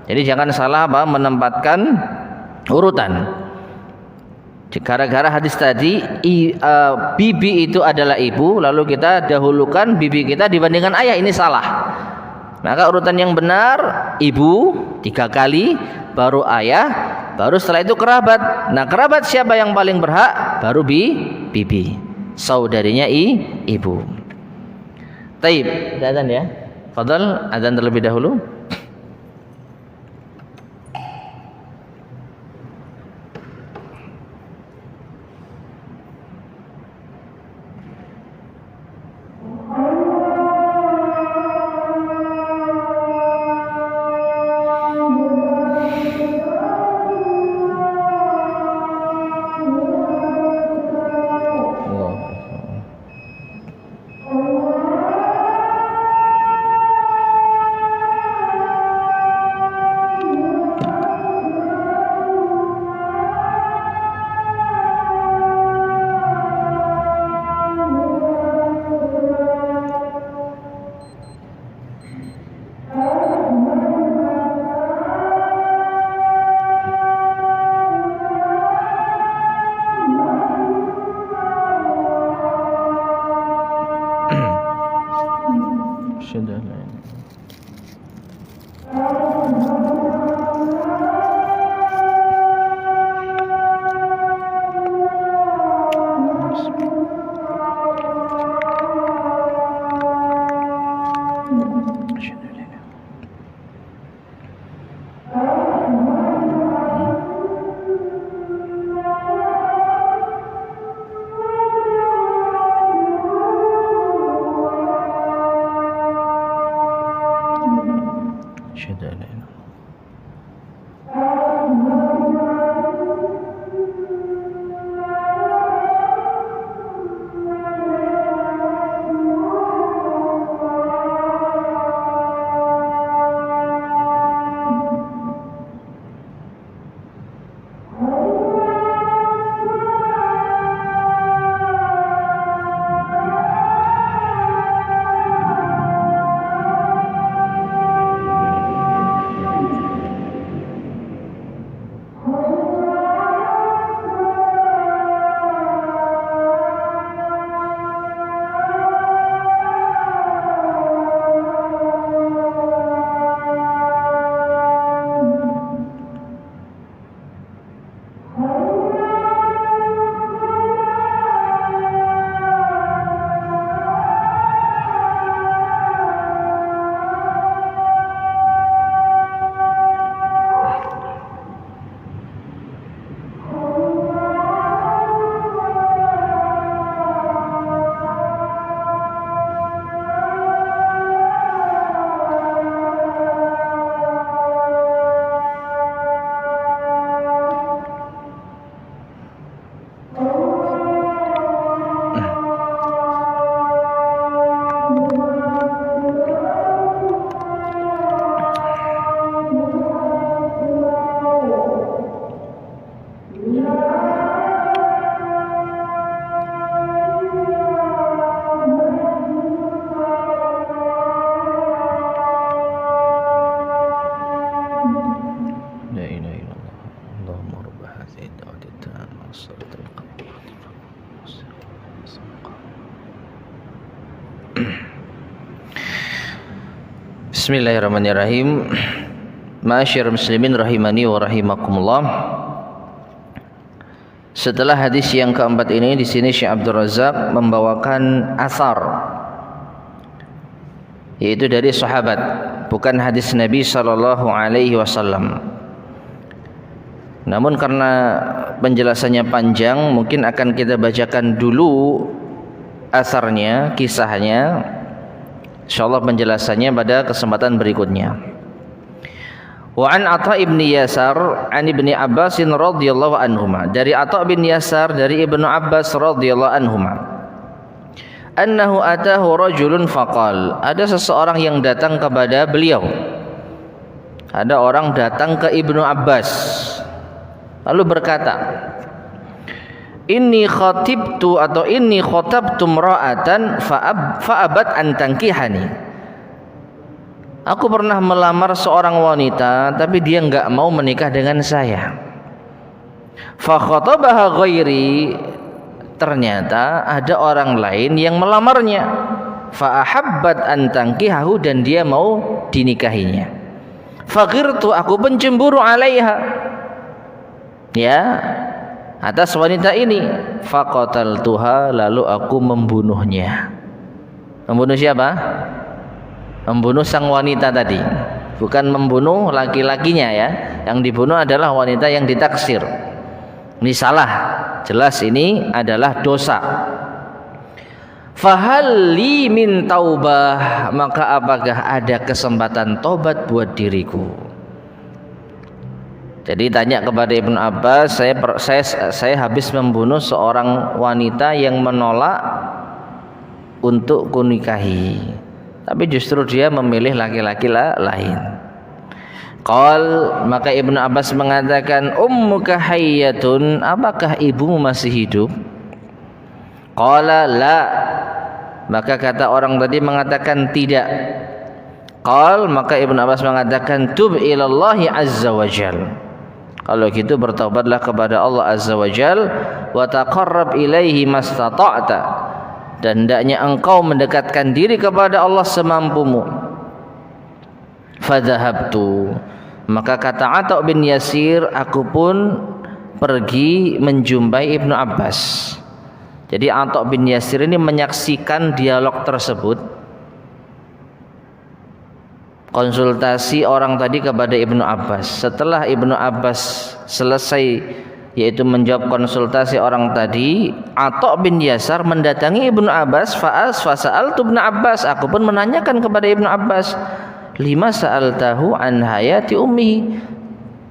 Jadi jangan salah menempatkan urutan. Gara-gara hadis tadi bibi itu adalah ibu, lalu kita dahulukan bibi kita dibandingkan ayah, ini salah. Maka urutan yang benar ibu 3 kali, baru ayah, baru setelah itu kerabat. Nah, kerabat siapa yang paling berhak? Baru bibi, saudarinya ibu. Taib, azan ya. Fadhal, azan terlebih dahulu. Sudah lain. Bismillahirrahmanirrahim. Ma'asyiral muslimin rahimani wa rahimakumullah. Setelah hadis yang keempat ini, di sini Syekh Abdul Razak membawakan asar, yaitu dari sahabat, bukan hadis Nabi sallallahu alaihi wasallam. Namun karena penjelasannya panjang, mungkin akan kita bacakan dulu asarnya, kisahnya. Insyaallah penjelasannya pada kesempatan berikutnya. Wa an Atha ibn Yasar an ibni Abbas radhiyallahu anhuma, dari Atha bin Yasar dari Ibnu Abbas radhiyallahu anhuma, annahu atahu rajulun faqal, ada seseorang yang datang kepada beliau. Ada orang datang ke Ibnu Abbas lalu berkata, inni khatibtu atau inni khatabtu imra'atan fa'abat an tankihani. Aku pernah melamar seorang wanita tapi dia enggak mau menikah dengan saya. Fa khatabaha ghairi, ternyata ada orang lain yang melamarnya. Fa ahabbat an tankihahu, dan dia mau dinikahinya. Faghirtu, aku pun cemburu alaiha, ya, atas wanita ini. Faqataltuha, lalu aku membunuhnya. Membunuh siapa? Membunuh sang wanita tadi, bukan membunuh laki-lakinya ya. Yang dibunuh adalah wanita yang ditaksir. Ini salah, jelas ini adalah dosa. Fahal li min taubah, maka apakah ada kesempatan tobat buat diriku? Jadi tanya kepada Ibnu Abbas, saya habis membunuh seorang wanita yang menolak untuk kunikahi, tapi justru dia memilih laki-laki lain. Qal, maka Ibnu Abbas mengatakan, ummuka hayyatun, apakah ibumu masih hidup? Qala la, maka kata orang tadi mengatakan tidak. Qal, maka Ibnu Abbas mengatakan, tub ilallahi azza wa jal, kalau gitu bertaubatlah kepada Allah azza wa jal, wa taqarrab ilaihi mastata'ta, dan hendaknya engkau mendekatkan diri kepada Allah semampumu. Fadhahabtu, maka kata Atha bin Yasir, aku pun pergi menjumpai Ibnu Abbas. Jadi Atha bin Yasir ini menyaksikan dialog tersebut, konsultasi orang tadi kepada Ibnu Abbas. Setelah Ibnu Abbas selesai, yaitu menjawab konsultasi orang tadi, Atha bin Yasar mendatangi Ibnu Abbas. Fasa'altu Ibnu Abbas, aku pun menanyakan kepada Ibnu Abbas, lima sa'altahu an hayati ummi,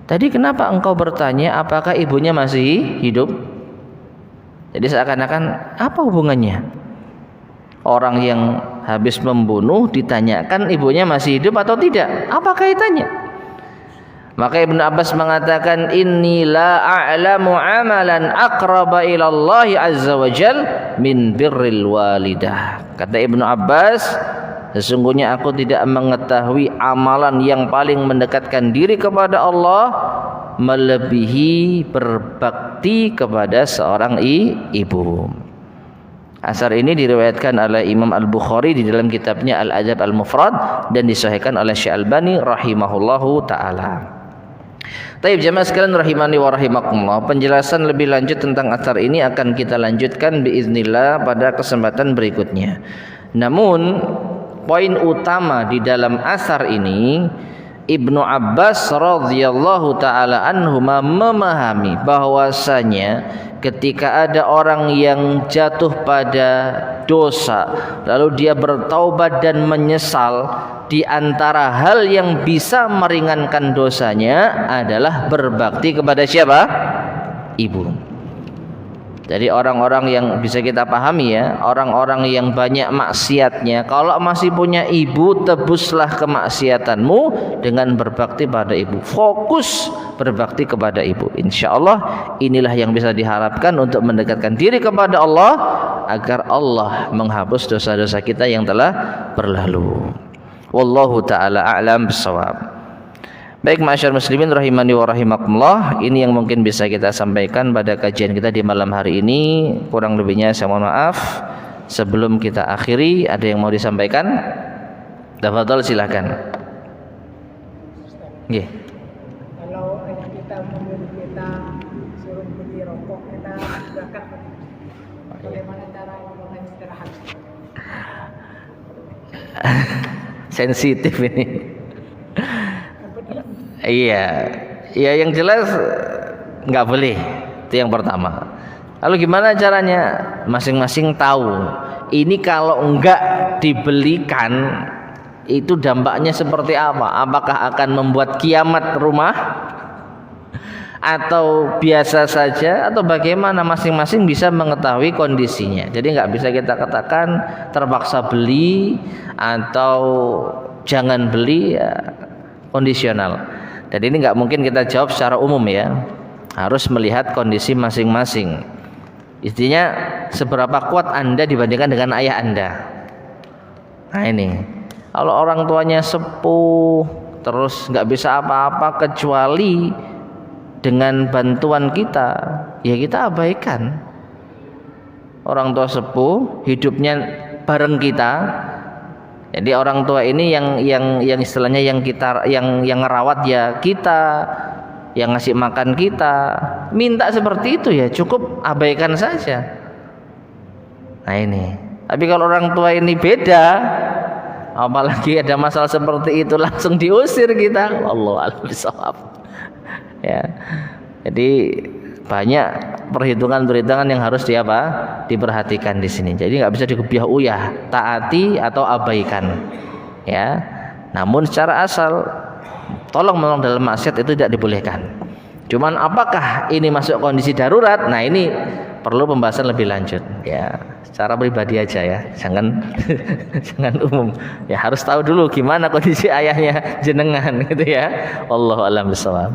tadi kenapa engkau bertanya apakah ibunya masih hidup? Jadi seakan-akan apa hubungannya? Orang yang habis membunuh ditanyakan ibunya masih hidup atau tidak, apa kaitannya? Maka Ibnu Abbas mengatakan, inni la a'lamu amalan aqraba ila Allah azza wa jal min birril walidah. Kata Ibnu Abbas, sesungguhnya aku tidak mengetahui amalan yang paling mendekatkan diri kepada Allah melebihi berbakti kepada seorang ibu. Asar ini diriwayatkan oleh Imam Al-Bukhari di dalam kitabnya Al-Adab Al-Mufrad dan disahihkan oleh Syekh Albani rahimahullahu taala. Taib jamaah sekalian rahimani wa rahimakumullah, penjelasan lebih lanjut tentang asar ini akan kita lanjutkan biiznillah pada kesempatan berikutnya. Namun poin utama di dalam asar ini, Ibnu Abbas radhiyallahu taala anhuma memahami bahwasanya ketika ada orang yang jatuh pada dosa lalu dia bertaubat dan menyesal, di antara hal yang bisa meringankan dosanya adalah berbakti kepada siapa? Ibu. Jadi orang-orang yang bisa kita pahami ya, orang-orang yang banyak maksiatnya, kalau masih punya ibu, tebuslah kemaksiatanmu dengan berbakti pada ibu. Fokus berbakti kepada ibu. Insya Allah inilah yang bisa diharapkan untuk mendekatkan diri kepada Allah, agar Allah menghapus dosa-dosa kita yang telah berlalu. Wallahu ta'ala a'lam bissawab. Baik masyarakat muslimin rahimani wa rahimakumullah, ini yang mungkin bisa kita sampaikan pada kajian kita di malam hari ini. Kurang lebihnya saya mohon maaf. Sebelum kita akhiri, ada yang mau disampaikan? Tafadhol silakan. Nggih. Kalau ayah kita menyuruh kita suruh beli rokok, kita zakat, bagaimana cara melakukan istirahat? Sensitif ini. Iya, ya yang jelas nggak boleh, itu yang pertama. Lalu gimana caranya? Masing-masing tahu. Ini kalau enggak dibelikan, itu dampaknya seperti apa? Apakah akan membuat kiamat rumah? Atau biasa saja? Atau bagaimana? Masing-masing bisa mengetahui kondisinya. Jadi nggak bisa kita katakan terpaksa beli atau jangan beli, ya, kondisional. Dan ini nggak mungkin kita jawab secara umum ya, harus melihat kondisi masing-masing. Intinya seberapa kuat Anda dibandingkan dengan ayah Anda. Nah ini, kalau orang tuanya sepuh terus nggak bisa apa-apa kecuali dengan bantuan kita, ya kita abaikan. Orang tua sepuh hidupnya bareng kita. Jadi orang tua ini yang istilahnya yang ngerawat ya kita, yang ngasih makan kita, minta seperti itu ya cukup abaikan saja. Nah ini. Tapi kalau orang tua ini beda, apalagi ada masalah seperti itu langsung diusir kita. Wallahu a'lam bishawab. Ya. Jadi banyak perhitungan-perhitungan yang harus diperhatikan di sini. Jadi nggak bisa dikebiah uyah, taati atau abaikan, ya. Namun secara asal, tolong menolong dalam maksiat itu tidak dibolehkan. Cuman apakah ini masuk kondisi darurat? Nah ini perlu pembahasan lebih lanjut, ya. Secara pribadi aja ya, jangan jangan umum. Ya harus tahu dulu gimana kondisi ayahnya jenengan, gitu ya. Wallahu a'lam bishawab.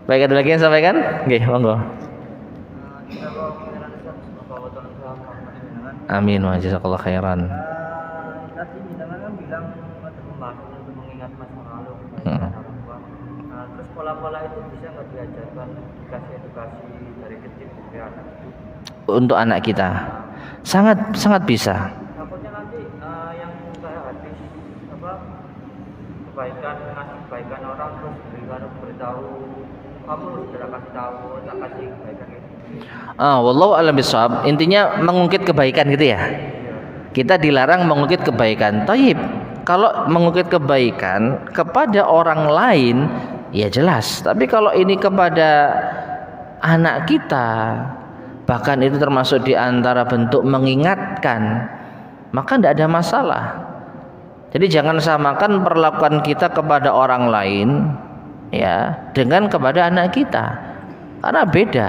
Baik, ada lagi yang sampaikan? Oke, monggo. Amin wa jazakallahu khairan. Tadi jangan kan bilang ada pembahasan untuk mengingat masa lalu orang tua. Nah, terus pola-pola itu bisa nggak diajarkan, dikasih edukasi dari kecil ke anak itu? untuk anak kita. Sangat bisa. Takutnya nanti yang saya habis apa kebaikan, ngasih kebaikan orang terus beritahu kamu sudah kasih tahu, tak kasih kebaikan itu. Wallahu a'lam bishawab. Intinya mengungkit kebaikan gitu ya. Kita dilarang mengungkit kebaikan. Taib. Kalau mengungkit kebaikan kepada orang lain ya jelas. Tapi kalau ini kepada anak kita, bahkan itu termasuk di antara bentuk mengingatkan, maka tidak ada masalah. Jadi jangan samakan perlakuan kita kepada orang lain ya dengan kepada anak kita, karena beda.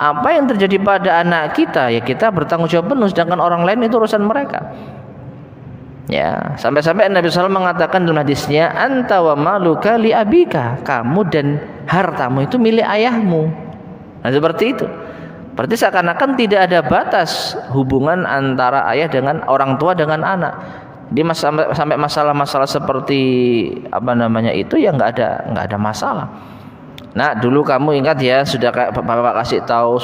Apa yang terjadi pada anak kita ya kita bertanggung jawab penuh, sedangkan orang lain itu urusan mereka. Ya, sampai-sampai Nabi SAW mengatakan dalam hadisnya, anta wa maluka li abika, kamu dan hartamu itu milik ayahmu. Nah seperti itu. Berarti seakan-akan tidak ada batas hubungan antara ayah dengan orang tua dengan anak. Jadi sampai masalah-masalah seperti apa namanya itu ya nggak ada masalah. Nah dulu kamu ingat ya, sudah bapak kasih tahu,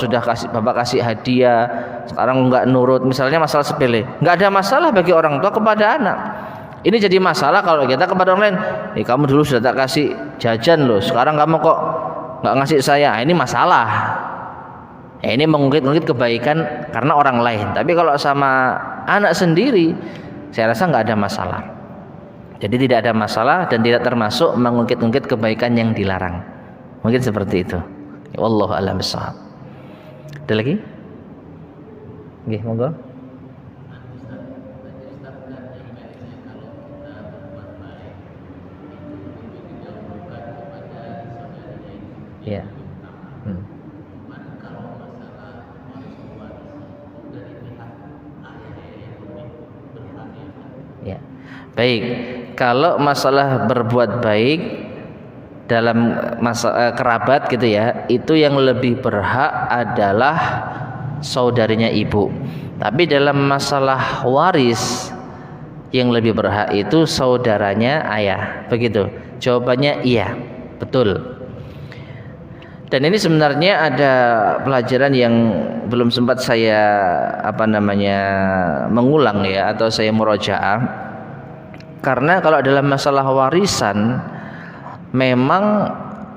bapak kasih hadiah, sekarang nggak nurut, misalnya masalah sepele, nggak ada masalah bagi orang tua kepada anak. Ini jadi masalah kalau kita kepada orang lain. Kamu dulu sudah tak kasih jajan loh, sekarang kamu kok nggak ngasih saya. Ini masalah. Ini mengungkit-ungkit kebaikan karena orang lain. Tapi kalau sama anak sendiri, saya rasa nggak ada masalah. Jadi tidak ada masalah dan tidak termasuk mengungkit-ungkit kebaikan yang dilarang. Mungkin seperti itu. Wallahu a'lam bishawab. Ada lagi? Nggih, monggo. Ya. Ya. Baik, kalau masalah berbuat baik dalam kerabat gitu ya, itu yang lebih berhak adalah saudarinya ibu. Tapi dalam masalah waris yang lebih berhak itu saudaranya ayah. Begitu. Jawabannya iya, betul. Dan ini sebenarnya ada pelajaran yang belum sempat saya mengulang ya, atau saya murojaah. Karena kalau dalam masalah warisan memang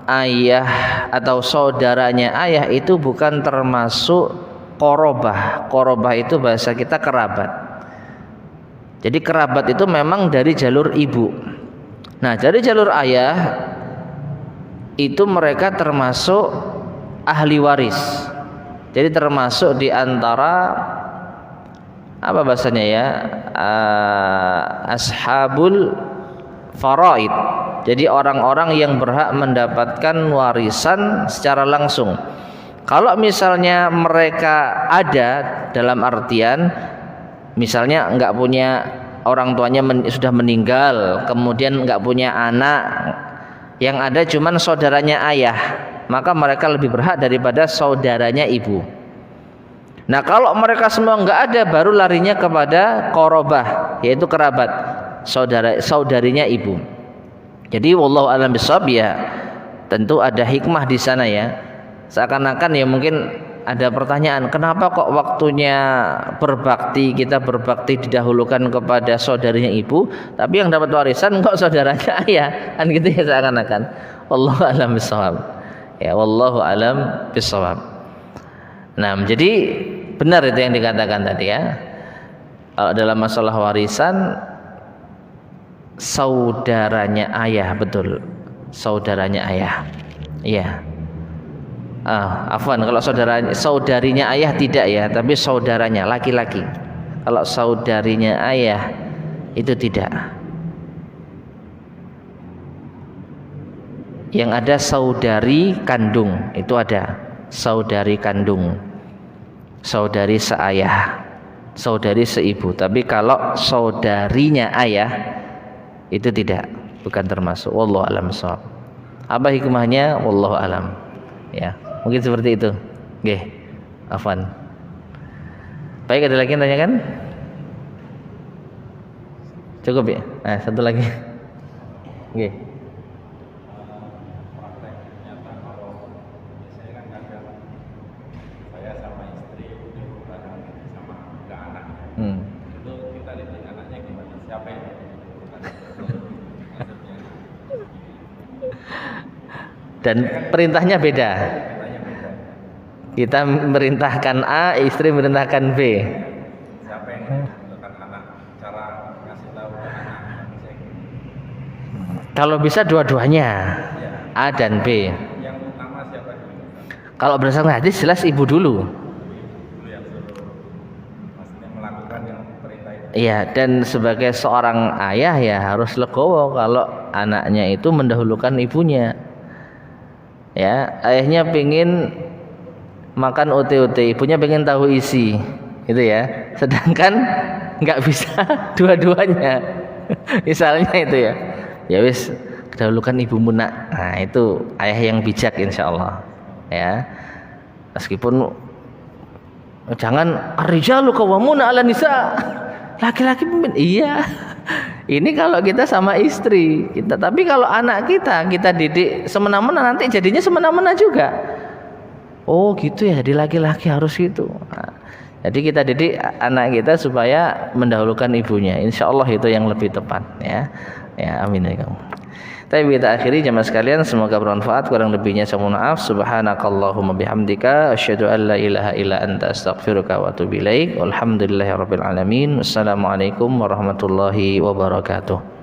ayah atau saudaranya ayah itu bukan termasuk qorobah. Qorobah itu bahasa kita kerabat. Jadi kerabat itu memang dari jalur ibu. Nah dari jalur ayah itu mereka termasuk ahli waris. Jadi termasuk di antara apa bahasanya ya, ashabul faraid. Jadi orang-orang yang berhak mendapatkan warisan secara langsung. Kalau misalnya mereka ada dalam artian misalnya nggak punya orang tuanya sudah meninggal, kemudian nggak punya anak, yang ada cuman saudaranya ayah, maka mereka lebih berhak daripada saudaranya ibu. Nah kalau mereka semua nggak ada, baru larinya kepada qorobah, yaitu kerabat, saudarinya ibu. Jadi wallahu a'lam bishawab, ya tentu ada hikmah di sana ya. Seakan-akan ya mungkin ada pertanyaan, kenapa kok waktunya berbakti, kita berbakti didahulukan kepada saudarinya ibu, tapi yang dapat warisan kok saudaranya ayah, kan gitu ya seakan-akan. Wallahu a'lam bishawab. Ya wallahu a'lam bishawab. Nah, jadi benar itu yang dikatakan tadi ya. Kalau dalam masalah warisan saudaranya ayah, betul. Saudaranya ayah. Iya. Afwan, kalau saudarinya ayah tidak ya, tapi saudaranya laki-laki. Kalau saudarinya ayah itu tidak. Yang ada saudari kandung, itu ada saudari kandung, saudari seayah, saudari seibu. Tapi kalau saudarinya ayah itu tidak, bukan termasuk. Wallahu a'lam bishawab. Apa hikmahnya? Wallahu a'lam. Ya, mungkin seperti itu. Oke, afwan. Baik, ada lagi yang tanyakan? Cukup ya? Nah, satu lagi. Oke. Praktek nyata kalau saya kan kadang saya sama kita didik anaknya gimana? Siapa yang Dan perintahnya beda. Perintahnya beda. Kita merintahkan A, istri merintahkan B. Siapa yang menentukan anak? Cara ngasih tahu ke anak Kalau bisa dua-duanya, ya. A dan B. Yang utama siapa dulu? Kalau berdasarkan hadis jelas ibu dulu. Dulu yang suruh maksudnya melakukan yang perintah itu. Iya, dan sebagai seorang ayah ya harus legowo kalau anaknya itu mendahulukan ibunya. Ya, ayahnya pengen makan ote-ote, ibunya pengen tahu isi, gitu ya. Sedangkan nggak bisa dua-duanya. Misalnya itu ya. Ya wis, dahulukan ibumu nak. Nah, itu ayah yang bijak insyaallah. Ya. Meskipun jangan ar-rijalu qawwamuna 'alan nisa. Laki-laki pemimpin. Iya. Ini kalau kita sama istri kita, tapi kalau anak kita didik semena-mena nanti jadinya semena-mena juga. Oh gitu ya, jadi laki-laki harus gitu. Nah, jadi kita didik anak kita supaya mendahulukan ibunya. Insya Allah itu yang lebih tepat ya. Ya amin ya kamu. Tapi kita akhiri jemaah sekalian, semoga bermanfaat. Kurang lebihnya saya mohon maaf. Subhanakallahumma bihamdika asyhadu an la ilaha illa anta astaghfiruka wa atubu ilaik. Walhamdulillahirabbil alamin. Wassalamualaikum warahmatullahi wabarakatuh.